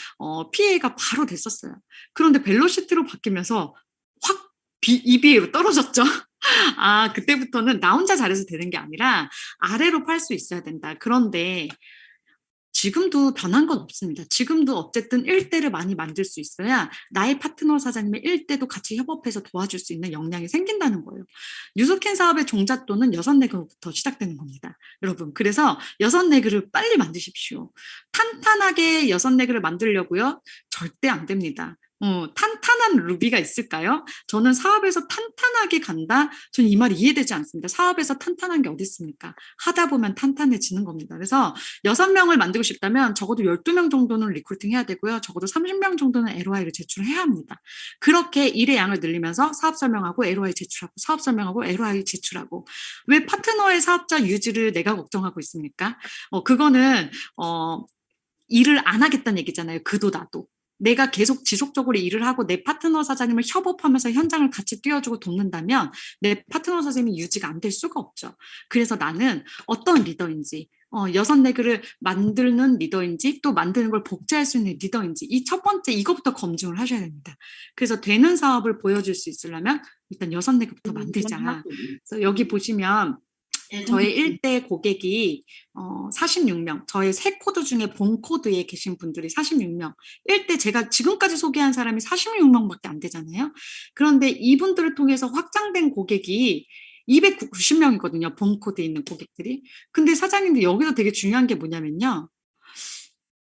PA가 바로 됐었어요. 그런데 벨로시티로 바뀌면서 확 EBA로 떨어졌죠. 아, 그때부터는 나 혼자 잘해서 되는 게 아니라 아래로 팔 수 있어야 된다. 그런데 지금도 변한 건 없습니다. 지금도 어쨌든 1대를 많이 만들 수 있어야 나의 파트너 사장님의 1대도 같이 협업해서 도와줄 수 있는 역량이 생긴다는 거예요. 뉴스캔 사업의 종잣돈은 6내그부터 시작되는 겁니다. 여러분, 그래서 6내그를 빨리 만드십시오. 탄탄하게 6내그를 만들려고요? 절대 안 됩니다. 탄탄한 루비가 있을까요? 저는 사업에서 탄탄하게 간다? 저는 이 말이 이해되지 않습니다. 사업에서 탄탄한 게 어디 있습니까? 하다 보면 탄탄해지는 겁니다. 그래서 6명을 만들고 싶다면 적어도 12명 정도는 리크루팅 해야 되고요. 적어도 30명 정도는 LOI를 제출해야 합니다. 그렇게 일의 양을 늘리면서 사업 설명하고 LOI 제출하고 사업 설명하고 LOI 제출하고. 왜 파트너의 사업자 유지를 내가 걱정하고 있습니까? 그거는 일을 안 하겠다는 얘기잖아요. 그도 나도. 내가 계속 지속적으로 일을 하고 내 파트너 사장님을 협업하면서 현장을 같이 띄워주고 돕는다면 내 파트너 사장님이 유지가 안 될 수가 없죠. 그래서 나는 어떤 리더인지, 6내그를 만드는 리더인지 또 만드는 걸 복제할 수 있는 리더인지 이 첫 번째 이거부터 검증을 하셔야 됩니다. 그래서 되는 사업을 보여줄 수 있으려면 일단 6내그부터 만들자. 그래서 여기 보시면 저의 1대 고객이 46명, 저의 세 코드 중에 본 코드에 계신 분들이 46명, 1대 제가 지금까지 소개한 사람이 46명밖에 안 되잖아요. 그런데 이분들을 통해서 확장된 고객이 290명이거든요. 본 코드에 있는 고객들이. 근데 사장님들 여기서 되게 중요한 게 뭐냐면요.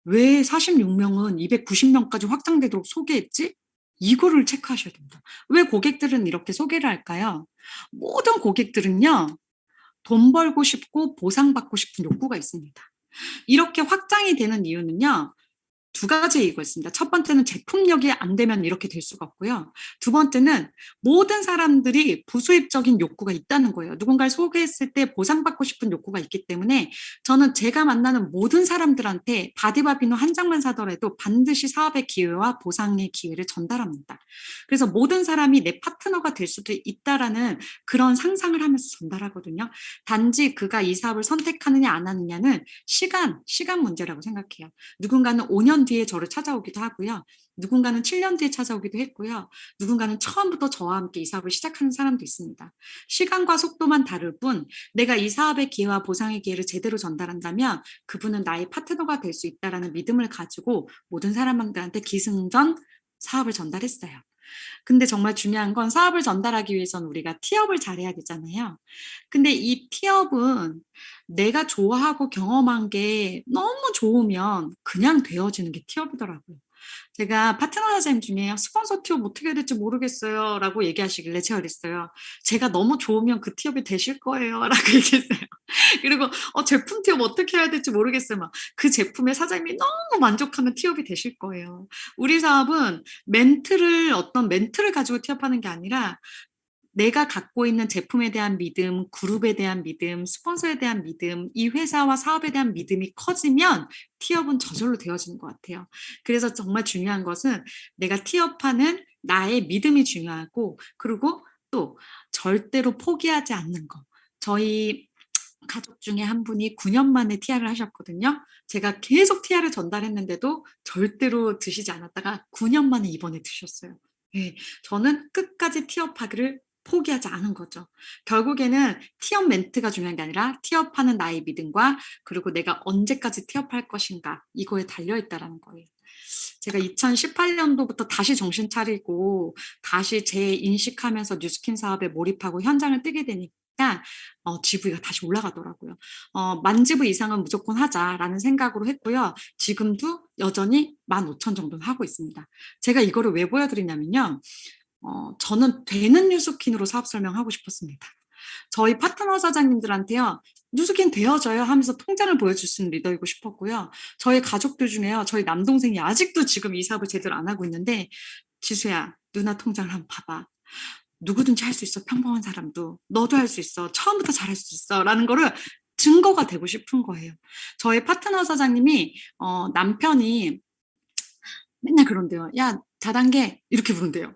왜 46명은 290명까지 확장되도록 소개했지? 이거를 체크하셔야 됩니다. 왜 고객들은 이렇게 소개를 할까요? 모든 고객들은요. 돈 벌고 싶고 보상받고 싶은 욕구가 있습니다. 이렇게 확장이 되는 이유는요. 두 가지 이유가 있습니다. 첫 번째는 제품력이 안 되면 이렇게 될 수가 없고요. 두 번째는 모든 사람들이 부수입적인 욕구가 있다는 거예요. 누군가를 소개했을 때 보상받고 싶은 욕구가 있기 때문에 저는 제가 만나는 모든 사람들한테 바디바비노 한 장만 사더라도 반드시 사업의 기회와 보상의 기회를 전달합니다. 그래서 모든 사람이 내 파트너가 될 수도 있다라는 그런 상상을 하면서 전달하거든요. 단지 그가 이 사업을 선택하느냐 안 하느냐는 시간 문제라고 생각해요. 누군가는 5년 뒤에 저를 찾아오기도 하고요. 누군가는 7년 뒤에 찾아오기도 했고요. 누군가는 처음부터 저와 함께 이 사업을 시작하는 사람도 있습니다. 시간과 속도만 다를 뿐 내가 이 사업의 기회와 보상의 기회를 제대로 전달한다면 그분은 나의 파트너가 될 수 있다는 믿음을 가지고 모든 사람들한테 기승전 사업을 전달했어요. 근데 정말 중요한 건 사업을 전달하기 위해서는 우리가 티업을 잘해야 되잖아요. 근데 이 티업은 내가 좋아하고 경험한 게 너무 좋으면 그냥 되어지는 게 티업이더라고요. 제가 파트너 사장님 중에 스폰서 티업 어떻게 해야 될지 모르겠어요 라고 얘기하시길래 제가 그랬어요. 제가 너무 좋으면 그 티업이 되실 거예요 라고 얘기했어요. 그리고 제품 티업 어떻게 해야 될지 모르겠어요. 막 그 제품의 사장님이 너무 만족하면 티업이 되실 거예요. 우리 사업은 어떤 멘트를 가지고 티업하는 게 아니라 내가 갖고 있는 제품에 대한 믿음, 그룹에 대한 믿음, 스폰서에 대한 믿음, 이 회사와 사업에 대한 믿음이 커지면 티업은 저절로 되어지는 것 같아요. 그래서 정말 중요한 것은 내가 티업하는 나의 믿음이 중요하고 그리고 또 절대로 포기하지 않는 거. 저희 가족 중에 한 분이 9년 만에 TR을 하셨거든요. 제가 계속 TR을 전달했는데도 절대로 드시지 않았다가 9년 만에 이번에 드셨어요. 네, 저는 끝까지 티업하기를 포기하지 않은 거죠. 결국에는 티업 멘트가 중요한 게 아니라 티업하는 나의 믿음과 그리고 내가 언제까지 티업할 것인가 이거에 달려있다라는 거예요. 제가 2018년도부터 다시 정신 차리고 다시 재인식하면서 뉴스킨 사업에 몰입하고 현장을 뜨게 되니까 GV가 다시 올라가더라고요. 10,000GV 이상은 무조건 하자라는 생각으로 했고요. 지금도 여전히 15,000 정도는 하고 있습니다. 제가 이거를 왜 보여드리냐면요. 저는 되는 뉴스킨으로 사업 설명하고 싶었습니다. 저희 파트너 사장님들한테요. 뉴스킨 되어져요 하면서 통장을 보여줄 수 있는 리더이고 싶었고요. 저희 가족들 중에요. 저희 남동생이 아직도 지금 이 사업을 제대로 안 하고 있는데 지수야 누나 통장을 한번 봐봐. 누구든지 할 수 있어. 평범한 사람도. 너도 할 수 있어. 처음부터 잘할 수 있어. 라는 거를 증거가 되고 싶은 거예요. 저희 파트너 사장님이 남편이 맨날 그런대요. 야 다단계 이렇게 부른대요.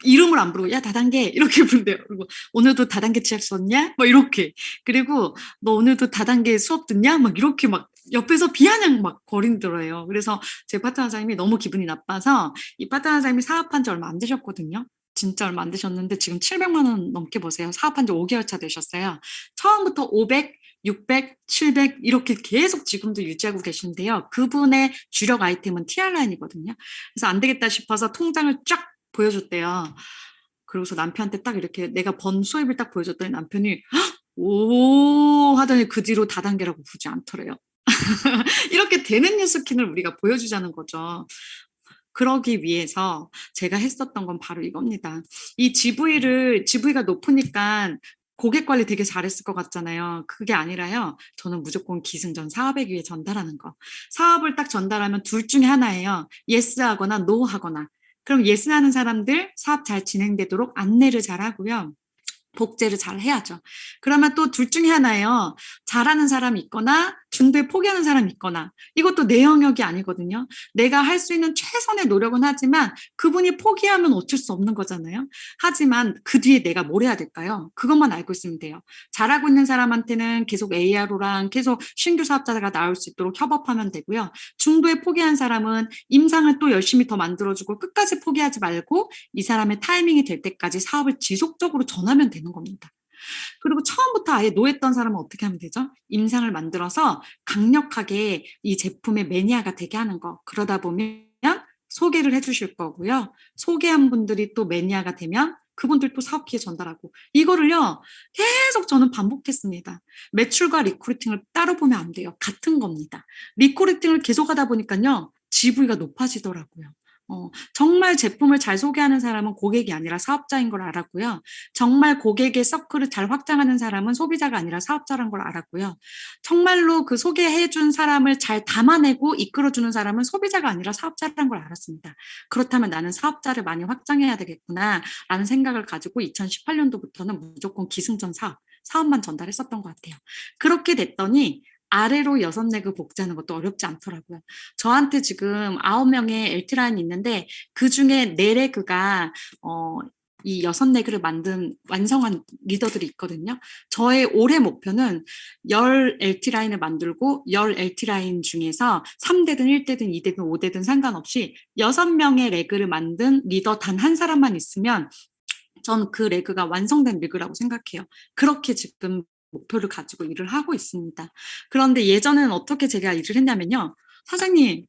이름을 안 부르고 야 다단계 이렇게 부른대요. 그리고 오늘도 다단계 치약 썼냐? 막 이렇게. 그리고 너 오늘도 다단계 수업 듣냐? 막 이렇게 막 옆에서 비아냥 막 거린더래요. 그래서 제 파트너 사장님이 너무 기분이 나빠서 이 파트너 사장님이 사업한 지 얼마 안 되셨거든요. 진짜 얼마 안 되셨는데 지금 700만 원 넘게 버세요. 사업한 지 5개월 차 되셨어요. 처음부터 500, 600, 700 이렇게 계속 지금도 유지하고 계신데요. 그분의 주력 아이템은 TR라인이거든요. 그래서 안 되겠다 싶어서 통장을 쫙 보여줬대요. 그러고서 남편한테 딱 이렇게 내가 번 수입을 딱 보여줬더니 남편이 오 하더니 그 뒤로 다단계라고 부르지 않더래요. 이렇게 되는 뉴스킨을 우리가 보여주자는 거죠. 그러기 위해서 제가 했었던 건 바로 이겁니다. 이 GV가 높으니까 고객 관리 되게 잘했을 것 같잖아요. 그게 아니라요. 저는 무조건 기승전 사업의 기회 전달하는 거. 사업을 딱 전달하면 둘 중에 하나예요. 예스 하거나 노 하거나. 그럼 예스 하는 사람들 사업 잘 진행되도록 안내를 잘 하고요. 복제를 잘 해야죠. 그러면 또 둘 중에 하나예요. 잘하는 사람이 있거나 중도에 포기하는 사람이 있거나 이것도 내 영역이 아니거든요. 내가 할 수 있는 최선의 노력은 하지만 그분이 포기하면 어쩔 수 없는 거잖아요. 하지만 그 뒤에 내가 뭘 해야 될까요? 그것만 알고 있으면 돼요. 잘하고 있는 사람한테는 계속 ARO랑 계속 신규 사업자가 나올 수 있도록 협업하면 되고요. 중도에 포기한 사람은 임상을 또 열심히 더 만들어주고 끝까지 포기하지 말고 이 사람의 타이밍이 될 때까지 사업을 지속적으로 전하면 되는 겁니다. 그리고 처음부터 아예 노했던 사람은 어떻게 하면 되죠? 임상을 만들어서 강력하게 이 제품의 매니아가 되게 하는 거. 그러다 보면 소개를 해주실 거고요. 소개한 분들이 또 매니아가 되면 그분들 또 사업기에 전달하고 이거를요 계속 저는 반복했습니다. 매출과 리크루팅을 따로 보면 안 돼요. 같은 겁니다. 리크루팅을 계속 하다 보니까요 GV가 높아지더라고요. 정말 제품을 잘 소개하는 사람은 고객이 아니라 사업자인 걸 알았고요. 정말 고객의 서클을 잘 확장하는 사람은 소비자가 아니라 사업자란 걸 알았고요. 정말로 그 소개해준 사람을 잘 담아내고 이끌어주는 사람은 소비자가 아니라 사업자란 걸 알았습니다. 그렇다면 나는 사업자를 많이 확장해야 되겠구나라는 생각을 가지고 2018년도부터는 무조건 기승전 사업만 전달했었던 것 같아요. 그렇게 됐더니 아래로 6레그 복제하는 것도 어렵지 않더라고요. 저한테 지금 9명의 LT라인이 있는데 그중에 4레그가 이 6레그를 완성한 리더들이 있거든요. 저의 올해 목표는 10 LT라인을 만들고 10 LT라인 중에서 3대든 1대든 2대든 5대든 상관없이 6명의 레그를 만든 리더 단 한 사람만 있으면 전 그 레그가 완성된 레그라고 생각해요. 그렇게 지금 목표를 가지고 일을 하고 있습니다. 그런데 예전에는 어떻게 제가 일을 했냐면요. 사장님,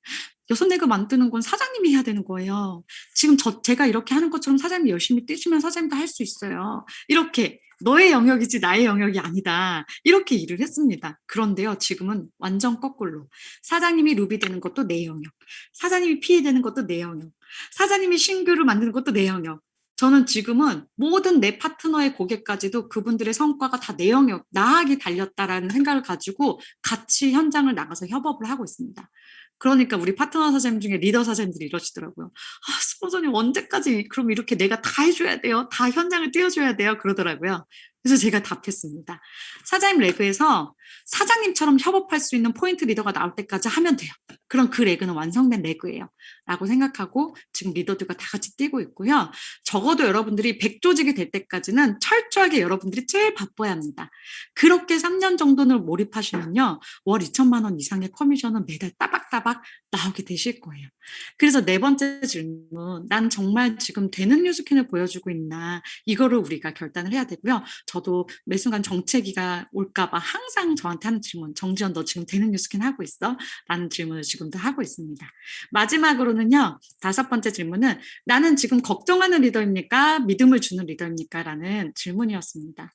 6레그 만드는 건 사장님이 해야 되는 거예요. 지금 제가 이렇게 하는 것처럼 사장님이 열심히 뛰시면 사장님도 할 수 있어요. 이렇게 너의 영역이지 나의 영역이 아니다. 이렇게 일을 했습니다. 그런데요, 지금은 완전 거꾸로. 사장님이 루비 되는 것도 내 영역. 사장님이 PE 되는 것도 내 영역. 사장님이 신규를 만드는 것도 내 영역. 저는 지금은 모든 내 파트너의 고객까지도 그분들의 성과가 다 내 영역, 나에게 달렸다라는 생각을 가지고 같이 현장을 나가서 협업을 하고 있습니다. 그러니까 우리 파트너 사장님 중에 리더 사장님들이 이러시더라고요. 아, 스폰서님 언제까지 그럼 이렇게 내가 다 해줘야 돼요? 다 현장을 띄워줘야 돼요? 그러더라고요. 그래서 제가 답했습니다. 사장님 레그에서 사장님처럼 협업할 수 있는 포인트 리더가 나올 때까지 하면 돼요. 그럼 그 레그는 완성된 레그예요. 라고 생각하고 지금 리더들과 다 같이 뛰고 있고요. 적어도 여러분들이 100조직이 될 때까지는 철저하게 여러분들이 제일 바빠야 합니다. 그렇게 3년 정도는 몰입하시면요. 월 2천만 원 이상의 커미션은 매달 따박따박 나오게 되실 거예요. 그래서 4번째 질문, 난 정말 지금 되는 뉴스캔을 보여주고 있나, 이거를 우리가 결단을 해야 되고요. 저도 매 순간 정체기가 올까봐 항상 저한테 하는 질문, 정지연 너 지금 되는 뉴스캔 하고 있어? 라는 질문을 지금도 하고 있습니다. 마지막으로는요, 5번째 질문은 나는 지금 걱정하는 리더입니까? 믿음을 주는 리더입니까? 라는 질문이었습니다.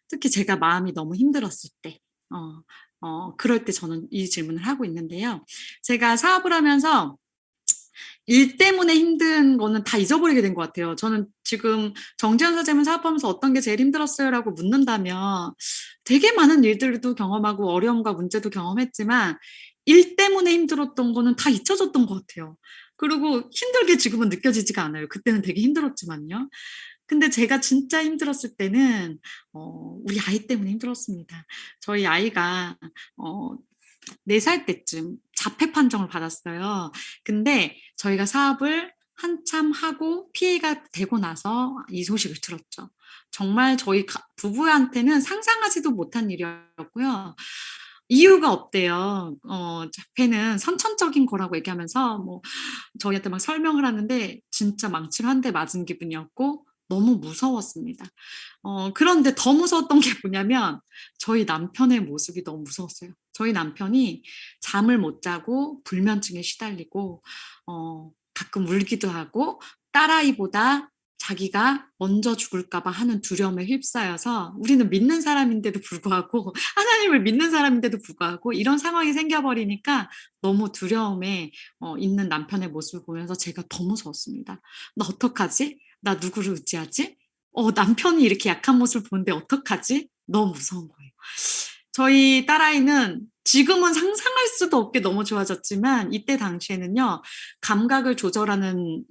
특히 제가 마음이 너무 힘들었을 때, 그럴 때 저는 이 질문을 하고 있는데요. 제가 사업을 하면서 일 때문에 힘든 거는 다 잊어버리게 된 것 같아요. 저는 지금 정지현 사장님 사업하면서 어떤 게 제일 힘들었어요라고 묻는다면 되게 많은 일들도 경험하고 어려움과 문제도 경험했지만 일 때문에 힘들었던 거는 다 잊혀졌던 것 같아요. 그리고 힘들게 지금은 느껴지지가 않아요. 그때는 되게 힘들었지만요. 근데 제가 진짜 힘들었을 때는 우리 아이 때문에 힘들었습니다. 저희 아이가 4살 때쯤 자폐 판정을 받았어요. 근데 저희가 사업을 한참 하고 피해가 되고 나서 이 소식을 들었죠. 정말 저희 부부한테는 상상하지도 못한 일이었고요. 이유가 없대요. 자폐는 선천적인 거라고 얘기하면서 뭐 저희한테 막 설명을 하는데 진짜 망치를 한 대 맞은 기분이었고 너무 무서웠습니다. 그런데 더 무서웠던 게 뭐냐면 저희 남편의 모습이 너무 무서웠어요. 저희 남편이 잠을 못 자고 불면증에 시달리고 가끔 울기도 하고 딸아이보다 자기가 먼저 죽을까 봐 하는 두려움에 휩싸여서 우리는 믿는 사람인데도 불구하고 하나님을 믿는 사람인데도 불구하고 이런 상황이 생겨버리니까 너무 두려움에 있는 남편의 모습을 보면서 제가 더 무서웠습니다. 나 어떡하지? 나 누구를 의지하지? 남편이 이렇게 약한 모습을 보는데 어떡하지? 너무 무서운 거예요. 저희 딸아이는 지금은 상상할 수도 없게 너무 좋아졌지만 이때 당시에는요. 감각을 조절하는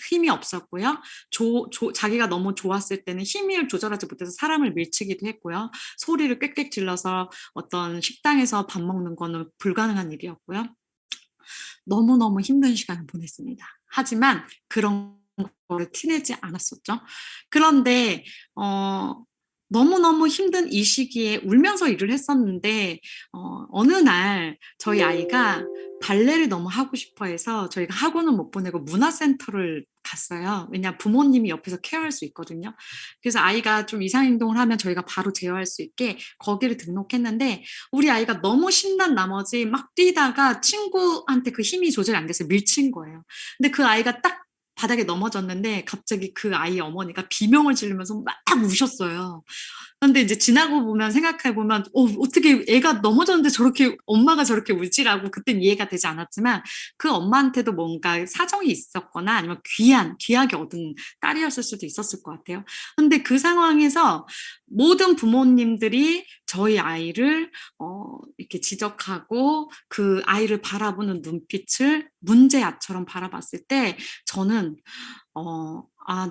힘이 없었고요. 자기가 너무 좋았을 때는 힘을 조절하지 못해서 사람을 밀치기도 했고요. 소리를 꽥꽥 질러서 어떤 식당에서 밥 먹는 거는 불가능한 일이었고요. 너무너무 힘든 시간을 보냈습니다. 하지만 그런 거를 티내지 않았었죠. 그런데 너무너무 힘든 이 시기에 울면서 일을 했었는데 어느 날 저희 아이가 발레를 너무 하고 싶어 해서 저희가 학원은 못 보내고 문화센터를 갔어요. 왜냐 부모님이 옆에서 케어할 수 있거든요. 그래서 아이가 좀 이상 행동을 하면 저희가 바로 제어할 수 있게 거기를 등록했는데 우리 아이가 너무 신난 나머지 막 뛰다가 친구한테 그 힘이 조절이 안 돼서 밀친 거예요. 근데 그 아이가 딱 바닥에 넘어졌는데 갑자기 그 아이 어머니가 비명을 지르면서 막 우셨어요. 근데 이제 지나고 보면 생각해 보면 어떻게 애가 넘어졌는데 저렇게 엄마가 저렇게 울지라고 그땐 이해가 되지 않았지만 그 엄마한테도 뭔가 사정이 있었거나 아니면 귀하게 얻은 딸이었을 수도 있었을 것 같아요. 근데 그 상황에서 모든 부모님들이 저희 아이를 이렇게 지적하고 그 아이를 바라보는 눈빛을 문제아처럼 바라봤을 때 저는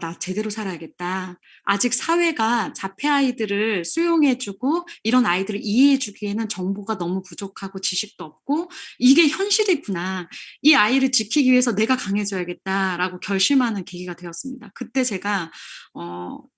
나 제대로 살아야겠다. 아직 사회가 자폐 아이들을 수용해주고 이런 아이들을 이해해주기에는 정보가 너무 부족하고 지식도 없고 이게 현실이구나. 이 아이를 지키기 위해서 내가 강해져야겠다라고 결심하는 계기가 되었습니다. 그때 제가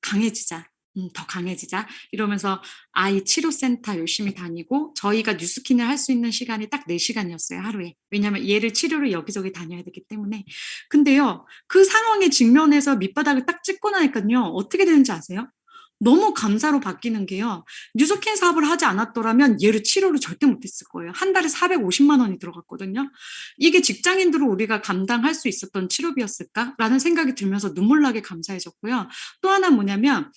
강해지자. 더 강해지자 이러면서 아이 치료센터 열심히 다니고 저희가 뉴스킨을 할 수 있는 시간이 딱 4시간이었어요 하루에. 왜냐하면 얘를 치료를 여기저기 다녀야 되기 때문에. 근데요 그 상황에 직면해서 밑바닥을 딱 찍고 나니까요 어떻게 되는지 아세요? 너무 감사로 바뀌는 게요. 뉴스킨 사업을 하지 않았더라면 얘를 치료를 절대 못했을 거예요. 한 달에 450만 원이 들어갔거든요. 이게 직장인들로 우리가 감당할 수 있었던 치료비였을까라는 생각이 들면서 눈물 나게 감사해졌고요. 또 하나 뭐냐면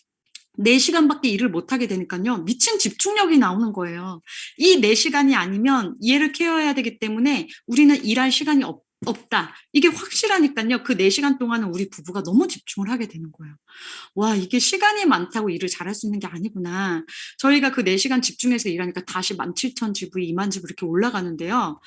4시간밖에 일을 못하게 되니까요. 미친 집중력이 나오는 거예요. 이 4시간이 아니면 얘를 케어해야 되기 때문에 우리는 일할 시간이 없다. 이게 확실하니까요. 그 4시간 동안은 우리 부부가 너무 집중을 하게 되는 거예요. 와, 이게 시간이 많다고 일을 잘할 수 있는 게 아니구나. 저희가 그 4시간 집중해서 일하니까 다시 17,000지브이, 20,000지브이 이렇게 올라가는데요.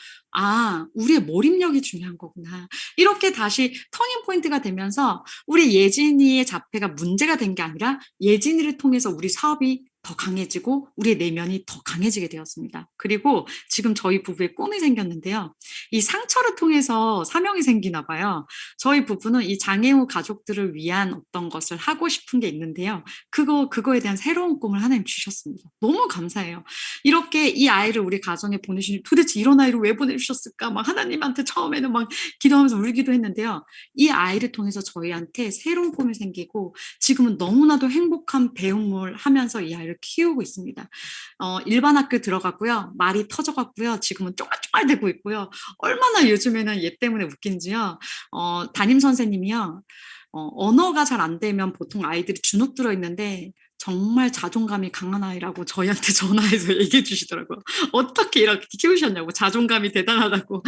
우리의 몰입력이 중요한 거구나. 이렇게 다시 터닝 포인트가 되면서 우리 예진이의 자폐가 문제가 된 게 아니라 예진이를 통해서 우리 사업이 더 강해지고 우리의 내면이 더 강해지게 되었습니다. 그리고 지금 저희 부부의 꿈이 생겼는데요. 이 상처를 통해서 사명이 생기나 봐요. 저희 부부는 이 장애 후 가족들을 위한 어떤 것을 하고 싶은 게 있는데요. 그거에 대한 새로운 꿈을 하나님 주셨습니다. 너무 감사해요. 이렇게 이 아이를 우리 가정에 보내주니 도대체 이런 아이를 왜 보내주셨을까? 막 하나님한테 처음에는 막 기도하면서 울기도 했는데요. 이 아이를 통해서 저희한테 새로운 꿈이 생기고 지금은 너무나도 행복한 배움을 하면서 이 아이를 키우고 있습니다. 일반 학교 들어갔고요. 말이 터져갔고요. 지금은 쫑알쫑알 되고 있고요. 얼마나 요즘에는 얘 때문에 웃긴지요. 담임 선생님이요. 언어가 잘 안 되면 보통 아이들이 주눅 들어 있는데 정말 자존감이 강한 아이라고 저희한테 전화해서 얘기해 주시더라고요. 어떻게 이렇게 키우셨냐고 자존감이 대단하다고.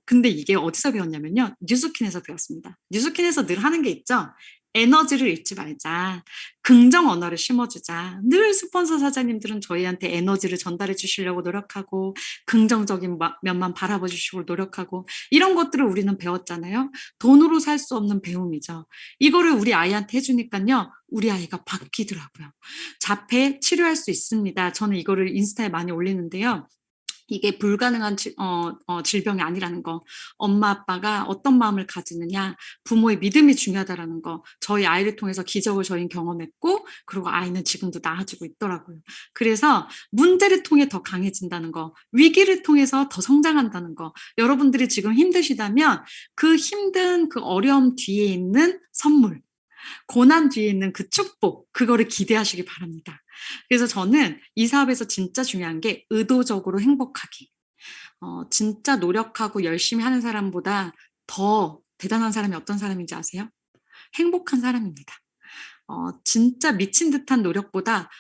근데 이게 어디서 배웠냐면요. 뉴스킨에서 배웠습니다. 뉴스킨에서 늘 하는 게 있죠. 에너지를 잃지 말자. 긍정 언어를 심어주자. 늘 스폰서 사장님들은 저희한테 에너지를 전달해 주시려고 노력하고 긍정적인 면만 바라봐 주시고 노력하고 이런 것들을 우리는 배웠잖아요. 돈으로 살 수 없는 배움이죠. 이거를 우리 아이한테 해주니까요. 우리 아이가 바뀌더라고요. 자폐 치료할 수 있습니다. 저는 이거를 인스타에 많이 올리는데요. 이게 불가능한 질병이 아니라는 거. 엄마 아빠가 어떤 마음을 가지느냐. 부모의 믿음이 중요하다라는 거. 저희 아이를 통해서 기적을 저희는 경험했고 그리고 아이는 지금도 나아지고 있더라고요. 그래서 문제를 통해 더 강해진다는 거. 위기를 통해서 더 성장한다는 거. 여러분들이 지금 힘드시다면 그 힘든 그 어려움 뒤에 있는 선물. 고난 뒤에 있는 그 축복, 그거를 기대하시기 바랍니다. 그래서 저는 이 사업에서 진짜 중요한 게 의도적으로 행복하기. 진짜 노력하고 열심히 하는 사람보다 더 대단한 사람이 어떤 사람인지 아세요? 행복한 사람입니다. 진짜 미친 듯한 노력보다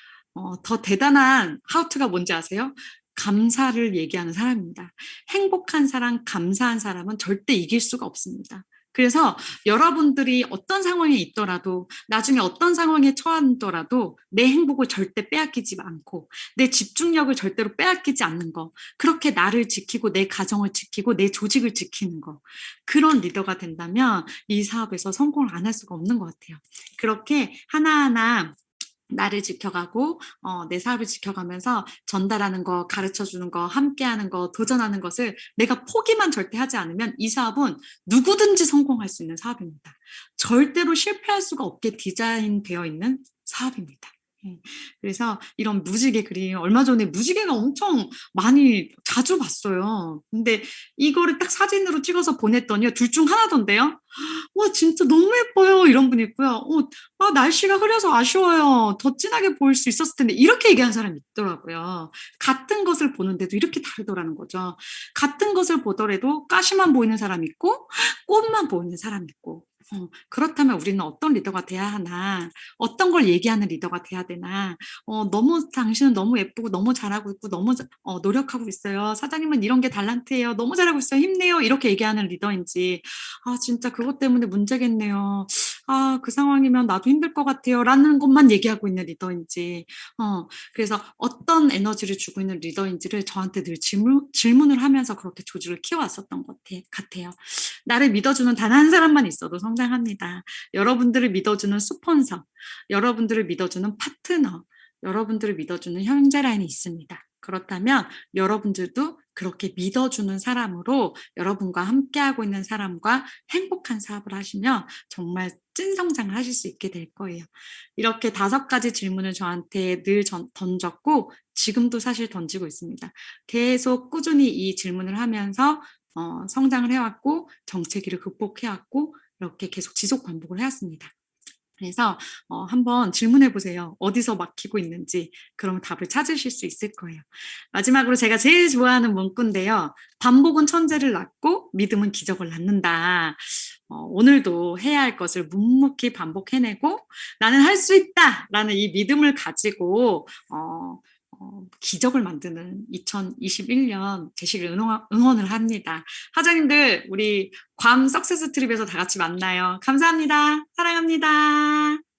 더 대단한 하우트가 뭔지 아세요? 감사를 얘기하는 사람입니다. 행복한 사람, 감사한 사람은 절대 이길 수가 없습니다. 그래서 여러분들이 어떤 상황에 있더라도 나중에 어떤 상황에 처하더라도 내 행복을 절대 빼앗기지 않고 내 집중력을 절대로 빼앗기지 않는 거 그렇게 나를 지키고 내 가정을 지키고 내 조직을 지키는 거 그런 리더가 된다면 이 사업에서 성공을 안 할 수가 없는 것 같아요. 그렇게 하나하나 나를 지켜가고 내 사업을 지켜가면서 전달하는 거, 가르쳐주는 거, 함께하는 거, 도전하는 것을 내가 포기만 절대 하지 않으면 이 사업은 누구든지 성공할 수 있는 사업입니다. 절대로 실패할 수가 없게 디자인되어 있는 사업입니다. 예. 그래서 이런 무지개 그림 얼마 전에 무지개가 엄청 많이 자주 봤어요. 근데 이거를 딱 사진으로 찍어서 보냈더니요. 둘 중 하나던데요. "와 진짜 너무 예뻐요." 이런 분이 있고요. "아 날씨가 흐려서 아쉬워요. 더 진하게 보일 수 있었을 텐데." 이렇게 얘기하는 사람이 있더라고요. 같은 것을 보는데도 이렇게 다르더라는 거죠. 같은 것을 보더라도 가시만 보이는 사람이 있고 꽃만 보이는 사람이 있고. 그렇다면 우리는 어떤 리더가 돼야 하나? 어떤 걸 얘기하는 리더가 돼야 되나? "너무 당신은 너무 예쁘고 너무 잘하고 있고 너무 노력하고 있어요. 사장님은 이런 게 달란트예요. 너무 잘하고 있어요. 힘내요." 이렇게 얘기하는 리더인지 "아 진짜 그것 때문에 문제겠네요. 아 그 상황이면 나도 힘들 것 같아요."라는 것만 얘기하고 있는 리더인지 그래서 어떤 에너지를 주고 있는 리더인지를 저한테 늘 질문을 하면서 그렇게 조직을 키워왔었던 것 같아요. 나를 믿어주는 단 한 사람만 있어도 성장합니다. 여러분들을 믿어주는 스폰서, 여러분들을 믿어주는 파트너, 여러분들을 믿어주는 형제 라인이 있습니다. 그렇다면 여러분들도 그렇게 믿어주는 사람으로 여러분과 함께하고 있는 사람과 행복한 사업을 하시면 정말 찐 성장을 하실 수 있게 될 거예요. 이렇게 5가지 질문을 저한테 늘 던졌고 지금도 사실 던지고 있습니다. 계속 꾸준히 이 질문을 하면서 성장을 해왔고 정체기를 극복해왔고 이렇게 계속 지속 반복을 해왔습니다. 그래서 한번 질문해 보세요. 어디서 막히고 있는지. 그럼 답을 찾으실 수 있을 거예요. 마지막으로 제가 제일 좋아하는 문구인데요. 반복은 천재를 낳고 믿음은 기적을 낳는다. 오늘도 해야 할 것을 묵묵히 반복해내고 나는 할 수 있다라는 이 믿음을 가지고 기적을 만드는 2021년 되시길 응원을 합니다. 하장님들 우리 괌 석세스 트립에서 다 같이 만나요. 감사합니다. 사랑합니다.